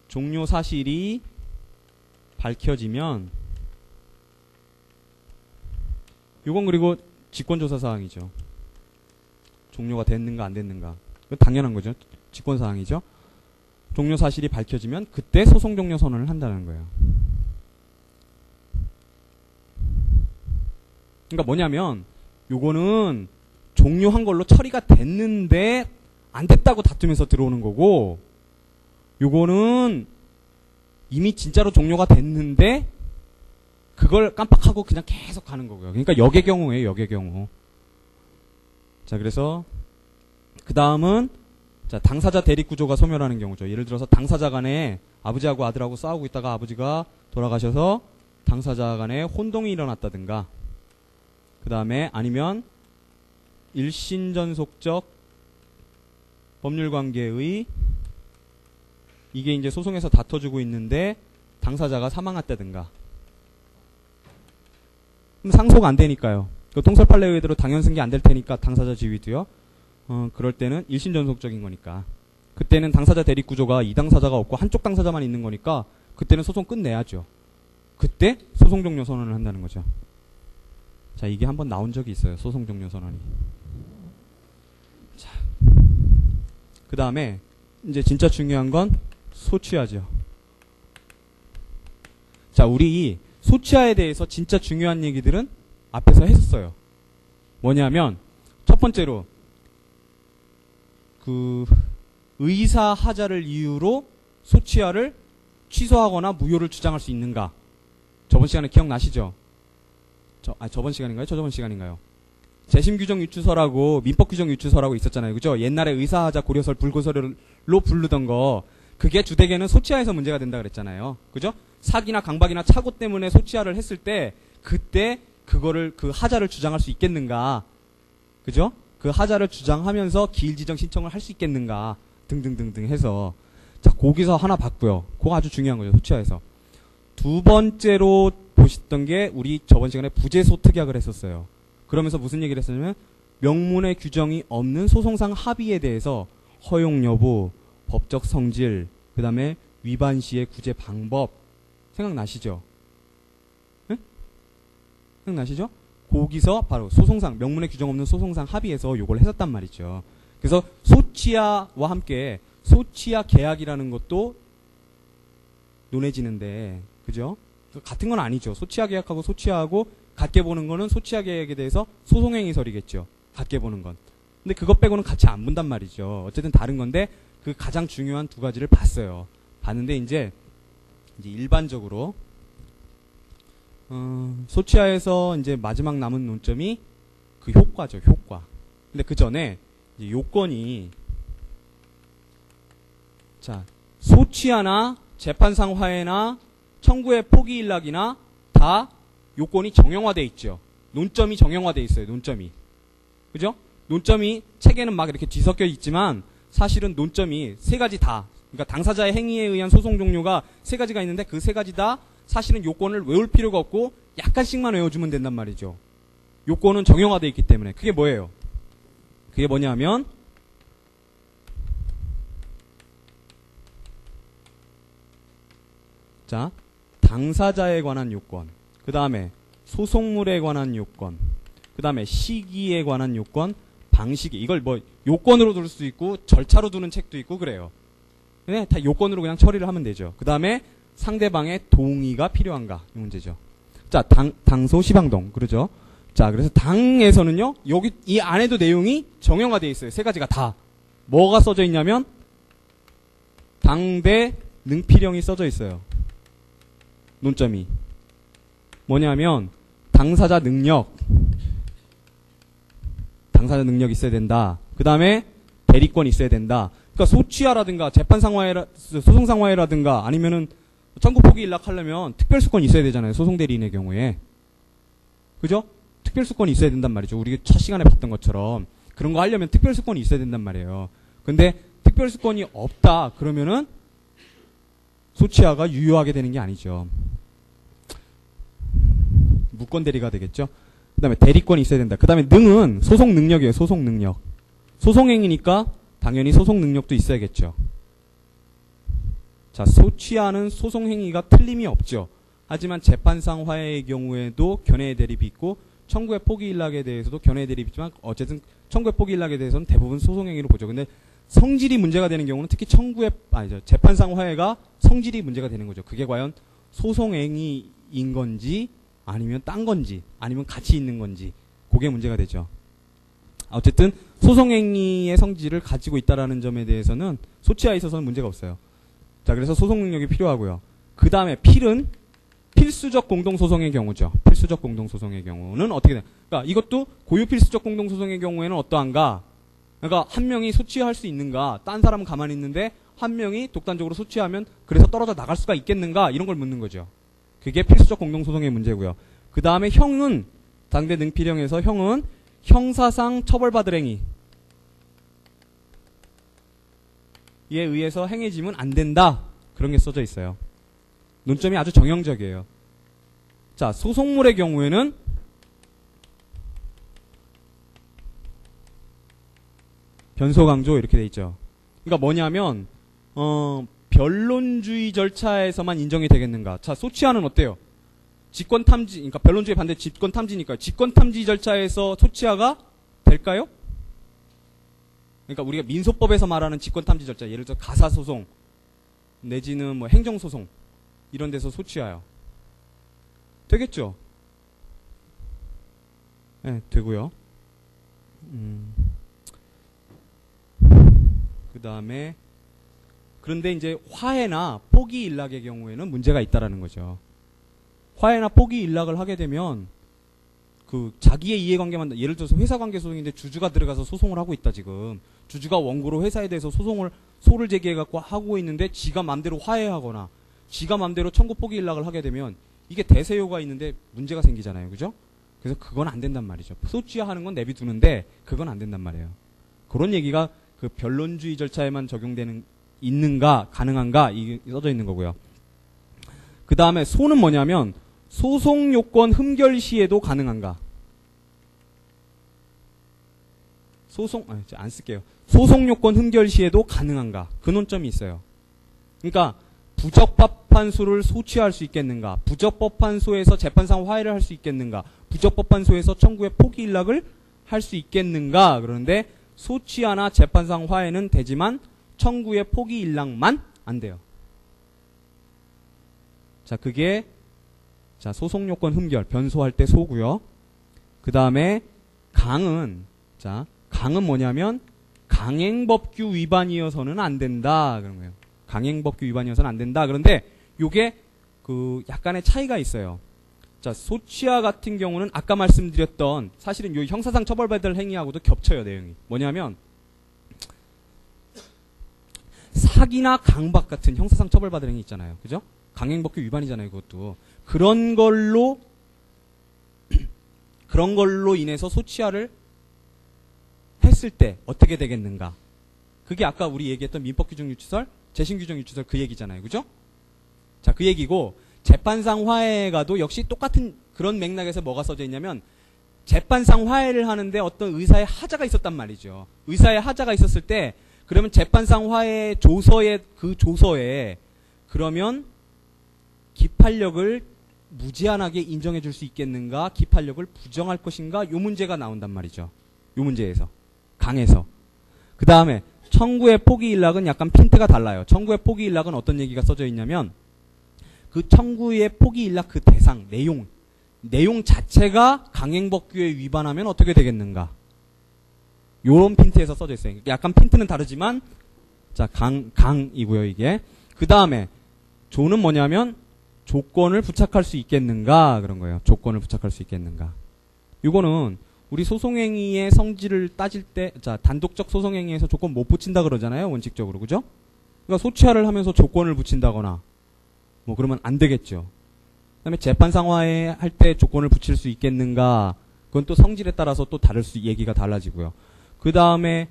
종료 사실이 밝혀지면 이건 그리고 직권조사 사항이죠. 종료가 됐는가 안 됐는가. 이건 당연한 거죠. 직권 사항이죠. 종료 사실이 밝혀지면 그때 소송 종료 선언을 한다는 거예요. 그러니까 뭐냐면 요거는 종료한 걸로 처리가 됐는데 안 됐다고 다투면서 들어오는 거고, 요거는 이미 진짜로 종료가 됐는데 그걸 깜빡하고 그냥 계속 가는 거고요. 그러니까 역의 경우예요. 역의 경우. 자, 그래서 그 다음은 자, 당사자 대립 구조가 소멸하는 경우죠. 예를 들어서 당사자 간에 아버지하고 아들하고 싸우고 있다가 아버지가 돌아가셔서 당사자 간에 혼동이 일어났다든가, 그 다음에 아니면 일신전속적 법률관계의 이게 이제 소송에서 다퉈주고 있는데 당사자가 사망했다든가. 그럼 상소가 안 되니까요. 그 통설판례 의대로 당연 승계 안 될 테니까 당사자 지위도요. 그럴 때는 일신전속적인 거니까. 그때는 당사자 대립 구조가 이 당사자가 없고 한쪽 당사자만 있는 거니까 그때는 소송 끝내야죠. 그때 소송 종료 선언을 한다는 거죠. 자, 이게 한번 나온 적이 있어요. 소송 종료 선언이. 자, 그 다음에 이제 진짜 중요한 건 소취하죠. 자, 우리 소취하에 대해서 진짜 중요한 얘기들은 앞에서 했었어요. 뭐냐면 첫 번째로 그 의사 하자를 이유로 소취하를 취소하거나 무효를 주장할 수 있는가? 저번 시간에 기억나시죠? 저번 시간인가요? 저저번 시간인가요? 재심규정 유추서라고 민법규정 유추서라고 있었잖아요. 그죠? 옛날에 의사하자 고려설 불고설로 부르던 거, 그게 주되게는 소취하에서 문제가 된다 그랬잖아요. 그죠? 사기나 강박이나 착오 때문에 소취하를 했을 때 그때 그거를 그 하자를 주장할 수 있겠는가? 그죠? 그 하자를 주장하면서 기일 지정 신청을 할 수 있겠는가? 등등등등 해서, 자, 거기서 하나 봤고요. 그거 아주 중요한 거죠. 소취하에서. 두 번째로 보셨던 게 우리 저번 시간에 부재소 특약을 했었어요. 그러면서 무슨 얘기를 했었냐면 명문의 규정이 없는 소송상 합의에 대해서 허용 여부, 법적 성질, 그 다음에 위반 시의 구제 방법 생각나시죠? 네? 생각나시죠? 거기서 바로 소송상, 명문의 규정 없는 소송상 합의에서 요걸 했었단 말이죠. 그래서 소취하와 함께 소취하 계약이라는 것도 논해지는데, 그죠? 같은 건 아니죠. 소취하 계약하고 소취하고 같게 보는 거는 소취하 계약에 대해서 소송행위설이겠죠. 같게 보는 건. 근데 그것 빼고는 같이 안 본단 말이죠. 어쨌든 다른 건데 그 가장 중요한 두 가지를 봤어요. 봤는데 이제 일반적으로 소취하에서 이제 마지막 남은 논점이 그 효과죠. 효과. 근데 그 전에 이제 요건이, 자, 소취하나 재판상 화해나 청구의 포기 일락이나 다 요건이 정형화돼 있죠. 논점이 정형화돼 있어요. 논점이. 그죠? 논점이 책에는 막 이렇게 뒤섞여 있지만 사실은 논점이 세 가지 다, 그러니까 당사자의 행위에 의한 소송 종료가 세 가지가 있는데 그 세 가지 다 사실은 요건을 외울 필요가 없고 약간씩만 외워주면 된단 말이죠. 요건은 정형화되어 있기 때문에. 그게 뭐예요? 그게 뭐냐면 자, 당사자에 관한 요건, 그 다음에 소송물에 관한 요건, 그 다음에 시기에 관한 요건, 방식이, 이걸 뭐 요건으로 둘 수 있고 절차로 두는 책도 있고 그래요. 네, 다 요건으로 그냥 처리를 하면 되죠. 그 다음에 상대방의 동의가 필요한가, 이 문제죠. 자, 당소 시방동, 그러죠. 자, 그래서 당에서는요, 여기 이 안에도 내용이 정형화되어 있어요. 세 가지가 다. 뭐가 써져 있냐면 당대 능필형이 써져 있어요. 논점이 뭐냐면 당사자 능력이 있어야 된다. 그 다음에 대리권이 있어야 된다. 그러니까 소취하라든가 소송상화회라든가 아니면은 청구 포기 일락하려면 특별수권이 있어야 되잖아요. 소송대리인의 경우에. 그죠? 특별수권이 있어야 된단 말이죠. 우리 첫 시간에 봤던 것처럼 그런 거 하려면 특별수권이 있어야 된단 말이에요. 근데 특별수권이 없다 그러면은 소취하가 유효하게 되는 게 아니죠. 무권 대리가 되겠죠. 그 다음에 대리권이 있어야 된다. 그 다음에 능은 소송 능력이에요. 소송 능력. 소송행위니까 당연히 소송 능력도 있어야겠죠. 자, 소취하는 소송행위가 틀림이 없죠. 하지만 재판상 화해의 경우에도 견해의 대립이 있고 청구의 포기 일락에 대해서도 견해의 대립이 있지만 어쨌든 청구의 포기 일락에 대해서는 대부분 소송행위로 보죠. 근데 성질이 문제가 되는 경우는 특히 재판상 화해가 성질이 문제가 되는 거죠. 그게 과연 소송행위인 건지 아니면 딴 건지 아니면 같이 있는 건지 그게 문제가 되죠. 어쨌든 소송행위의 성질을 가지고 있다라는 점에 대해서는 소취하에 있어서는 문제가 없어요. 자, 그래서 소송 능력이 필요하고요. 그 다음에 필은 필수적 공동소송의 경우죠. 필수적 공동소송의 경우는 어떻게 돼요? 그러니까 이것도 고유 필수적 공동소송의 경우에는 어떠한가? 그러니까 한 명이 소취할 수 있는가? 딴 사람은 가만히 있는데 한 명이 독단적으로 소취하면 그래서 떨어져 나갈 수가 있겠는가? 이런 걸 묻는 거죠. 그게 필수적 공동소송의 문제고요. 그 다음에 형은 당대 능필형에서 형은 형사상 처벌받을 행위에 의해서 행해지면 안 된다. 그런 게 써져 있어요. 논점이 아주 정형적이에요. 자, 소송물의 경우에는 변소 강조 이렇게 돼 있죠. 그러니까 뭐냐면 변론주의 절차에서만 인정이 되겠는가? 자, 소취하는 어때요? 직권탐지, 그러니까 변론주의 반대 직권탐지니까 직권탐지 절차에서 소취하가 될까요? 그러니까 우리가 민소법에서 말하는 직권탐지 절차, 예를 들어 가사소송 내지는 뭐 행정소송 이런 데서 소취하여 되겠죠? 네, 되고요. 그 다음에 그런데 이제 화해나 포기 일락의 경우에는 문제가 있다라는 거죠. 화해나 포기 일락을 하게 되면 그 자기의 이해관계만, 예를 들어서 회사관계 소송인데 주주가 들어가서 소송을 하고 있다. 지금 주주가 원고로 회사에 대해서 소를 제기해갖고 하고 있는데 지가 맘대로 화해하거나 지가 맘대로 청구 포기 일락을 하게 되면 이게 대세효가 있는데 문제가 생기잖아요. 그죠? 그래서 그건 안 된단 말이죠. 소취하는 건 내비두는데 그건 안 된단 말이에요. 그런 얘기가 그 변론주의 절차에만 있는가 가능한가 이게 써져 있는 거고요. 그 다음에 소는 뭐냐면 소송 요건 흠결 시에도 가능한가? 안 쓸게요. 소송 요건 흠결 시에도 가능한가? 그 논점이 있어요. 그러니까 부적법한소를 소취할 수 있겠는가? 부적법한소에서 재판상 화해를 할 수 있겠는가? 부적법한소에서 청구의 포기 일락을 할 수 있겠는가? 그런데 소취하나 재판상 화해는 되지만 청구의 포기 일락만 안 돼요. 자, 그게 자, 소송 요건 흠결, 변소할 때 소고요. 그 다음에 강은 뭐냐면 강행법규 위반이어서는 안 된다 그런 거예요. 강행법규 위반이어서는 안 된다. 그런데 요게 그 약간의 차이가 있어요. 자, 소취하 같은 경우는 아까 말씀드렸던 사실은 요 형사상 처벌받을 행위하고도 겹쳐요, 내용이. 뭐냐면 사기나 강박 같은 형사상 처벌받을 행위 있잖아요. 그죠? 강행법규 위반이잖아요, 그것도. 그런 걸로 인해서 소취하를 했을 때 어떻게 되겠는가? 그게 아까 우리 얘기했던 민법규정유치설, 재신규정유치설 그 얘기잖아요. 그죠? 자, 그 얘기고 재판상 화해가도 역시 똑같은 그런 맥락에서 뭐가 써져 있냐면 재판상 화해를 하는데 어떤 의사의 하자가 있었단 말이죠. 의사의 하자가 있었을 때 그러면 재판상 화해 조서에 그 조서에 그러면 기판력을 무제한하게 인정해 줄 수 있겠는가, 기판력을 부정할 것인가, 요 문제가 나온단 말이죠. 요 문제에서 강에서. 그 다음에 청구의 포기 일락은 약간 핀트가 달라요. 청구의 포기 일락은 어떤 얘기가 써져 있냐면 그 청구의 포기 일락 그 대상 내용 자체가 강행법규에 위반하면 어떻게 되겠는가, 요런 핀트에서 써져 있어요. 약간 핀트는 다르지만 자 강이고요 이게. 그 다음에 조는 뭐냐면 조건을 부착할 수 있겠는가 그런 거예요. 조건을 부착할 수 있겠는가. 이거는 우리 소송행위의 성질을 따질 때, 자 단독적 소송행위에서 조건 못 붙인다 그러잖아요. 원칙적으로 그죠? 그러니까 소치하를 하면서 조건을 붙인다거나 뭐 그러면 안 되겠죠. 그다음에 재판상화에 할 때 조건을 붙일 수 있겠는가, 그건 또 성질에 따라서 또 얘기가 달라지고요. 그 다음에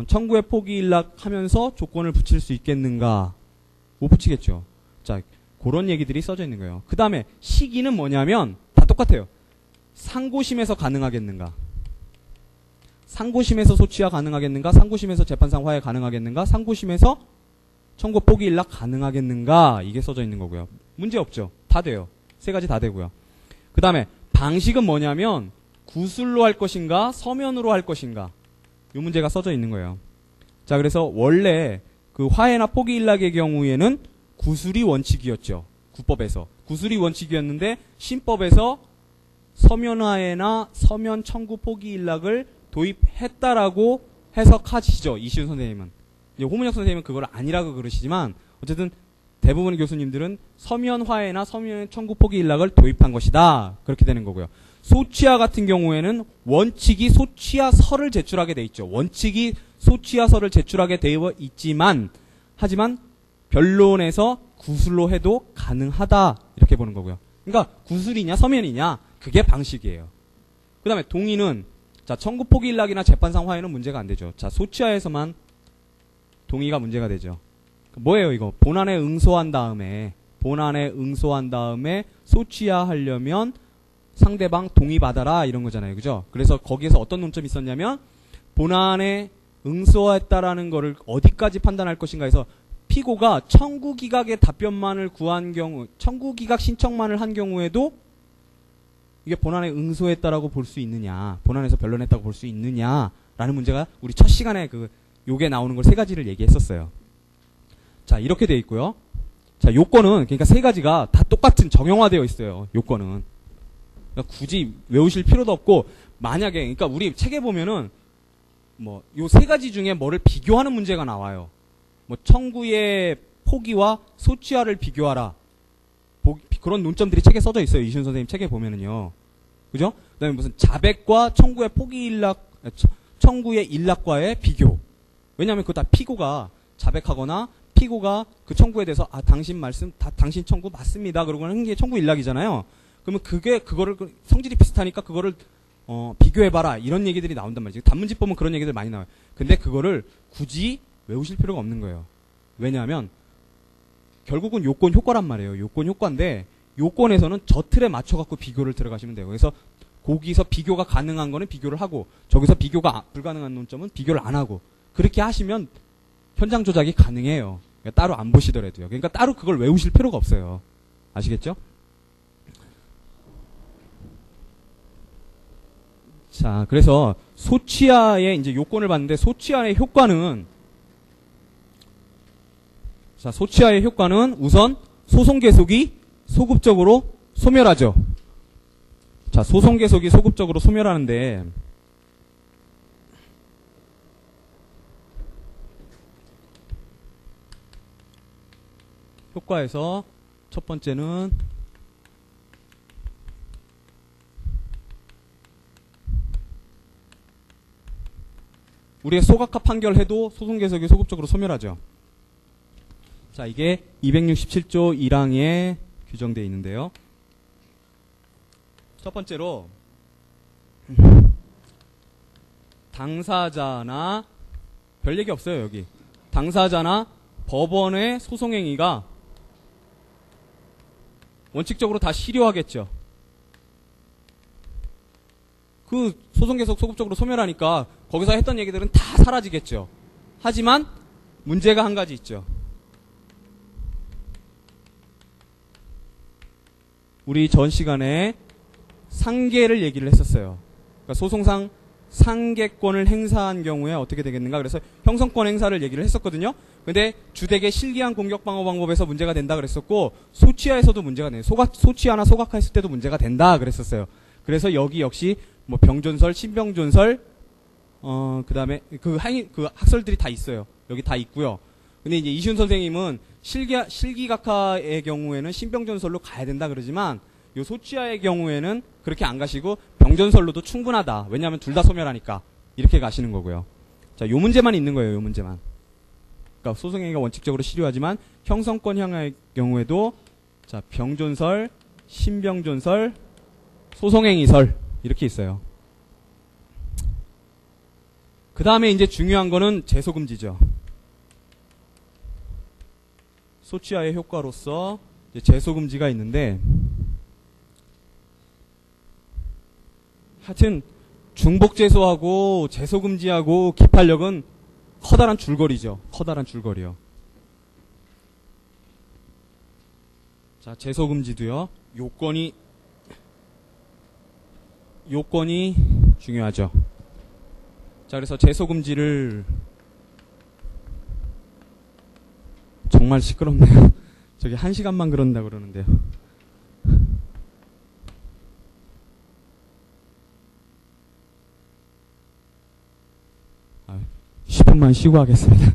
청구의 포기 일락하면서 조건을 붙일 수 있겠는가, 못 붙이겠죠. 자 그런 얘기들이 써져 있는 거예요. 그 다음에 시기는 뭐냐면 다 똑같아요. 상고심에서 가능하겠는가, 상고심에서 소치하 가능하겠는가, 상고심에서 재판상 화해 가능하겠는가, 상고심에서 청구 포기 일락 가능하겠는가, 이게 써져 있는 거고요. 문제 없죠. 다 돼요. 세 가지 다 되고요. 그 다음에 방식은 뭐냐면 구술로 할 것인가 서면으로 할 것인가, 이 문제가 써져 있는 거예요. 자 그래서 원래 그 화해나 포기 일락의 경우에는 구술이 원칙이었죠. 구법에서 구술이 원칙이었는데 신법에서 서면화해나 서면 청구 포기 일락을 도입했다라고 해석하시죠. 이시훈 선생님은. 이제 호문혁 선생님은 그걸 아니라고 그러시지만 어쨌든 대부분의 교수님들은 서면 화해나 서면 청구 포기 일락을 도입한 것이다, 그렇게 되는 거고요. 소치하 같은 경우에는 원칙이 소치하서를 제출하게 돼 있죠. 원칙이 소치하서를 제출하게 되어 있지만 하지만 변론에서 구술로 해도 가능하다, 이렇게 보는 거고요. 그러니까 구술이냐 서면이냐 그게 방식이에요. 그 다음에 동의는 자 청구 포기 일락이나 재판상 화해는 문제가 안 되죠. 자 소치하에서만 동의가 문제가 되죠. 뭐예요 이거? 본안에 응소한 다음에 소치하 하려면 상대방 동의받아라, 이런 거잖아요. 그죠? 그래서 거기에서 어떤 논점이 있었냐면 본안에 응소했다라는 거를 어디까지 판단할 것인가 해서 피고가 청구기각의 답변만을 구한 경우, 청구기각 신청만을 한 경우에도 이게 본안에 응소했다라고 볼 수 있느냐, 본안에서 변론했다고 볼 수 있느냐라는 문제가 우리 첫 시간에 요게 나오는 걸 세 가지를 얘기했었어요. 자 이렇게 돼 있고요. 자 요건은 그러니까 세 가지가 다 똑같은 정형화되어 있어요. 요건은 그러니까 굳이 외우실 필요도 없고, 만약에 그러니까 우리 책에 보면은 뭐 요 세 가지 중에 뭐를 비교하는 문제가 나와요. 뭐 청구의 포기와 소치하를 비교하라, 그런 논점들이 책에 써져 있어요. 이시훈 선생님 책에 보면은요. 그죠? 그다음에 무슨 자백과 청구의 포기 일락, 청구의 일락과의 비교. 왜냐하면 그거 다 피고가 자백하거나 피고가 그 청구에 대해서 당신 말씀 당신 청구 맞습니다, 그러고 하는 게 청구 일락이잖아요. 그러면 그거를 성질이 비슷하니까 그거를 비교해봐라, 이런 얘기들이 나온단 말이죠. 단문집 보면 그런 얘기들 많이 나와요. 근데 그거를 굳이 외우실 필요가 없는 거예요. 왜냐하면 결국은 요건 효과란 말이에요. 요건 효과인데 요건에서는 저 틀에 맞춰갖고 비교를 들어가시면 돼요. 그래서 거기서 비교가 가능한 거는 비교를 하고, 저기서 비교가 불가능한 논점은 비교를 안 하고, 그렇게 하시면 현장 조작이 가능해요. 그러니까 따로 안 보시더라도요. 그러니까 따로 그걸 외우실 필요가 없어요. 아시겠죠? 자, 그래서 소치하의 이제 요건을 봤는데 소치하의 효과는, 자, 소치하의 효과는 우선 소송 계속이 소급적으로 소멸하죠. 자, 소송 계속이 소급적으로 소멸하는데 효과에서 첫 번째는 우리가 소각화 판결해도 소송 계속이 소급적으로 소멸하죠. 자, 이게 267조 1항에 규정되어 있는데요. 첫 번째로 당사자나 별 얘기 없어요. 여기 당사자나 법원의 소송행위가 원칙적으로 다 실효하겠죠. 그 소송 계속 소급적으로 소멸하니까 거기서 했던 얘기들은 다 사라지겠죠. 하지만 문제가 한 가지 있죠. 우리 전 시간에 상계를 얘기를 했었어요. 그러니까 소송상 상계권을 행사한 경우에 어떻게 되겠는가. 그래서 형성권 행사를 얘기를 했었거든요. 근데 주택의 실기한 공격 방어 방법에서 문제가 된다 그랬었고, 소취하에서도 문제가 돼요. 소취하나 소각했을 때도 문제가 된다 그랬었어요. 그래서 여기 역시 뭐 병존설, 신병존설, 그다음에 그 학설들이 다 있어요. 여기 다 있고요. 근데 이제 이시훈 선생님은 실기각하의 경우에는 신병존설로 가야 된다 그러지만, 요 소취하의 경우에는 그렇게 안 가시고 병존설로도 충분하다. 왜냐하면 둘 다 소멸하니까 이렇게 가시는 거고요. 자, 요 문제만 있는 거예요. 요 문제만. 그러니까 소송행위가 원칙적으로 실효하지만 형성권 향하의 경우에도 자, 병존설, 신병존설, 소송행위설 이렇게 있어요. 그 다음에 이제 중요한 거는 제소금지죠. 소취하의 효과로서 제소금지가 있는데, 하여튼 중복제소하고 제소금지하고 기판력은 커다란 줄거리죠. 커다란 줄거리요. 자, 제소금지도요. 요건이 중요하죠. 자, 그래서 제소금지를 정말 시끄럽네요. 저기 1시간만 그런다 그러는데요. 10분만 쉬고 하겠습니다.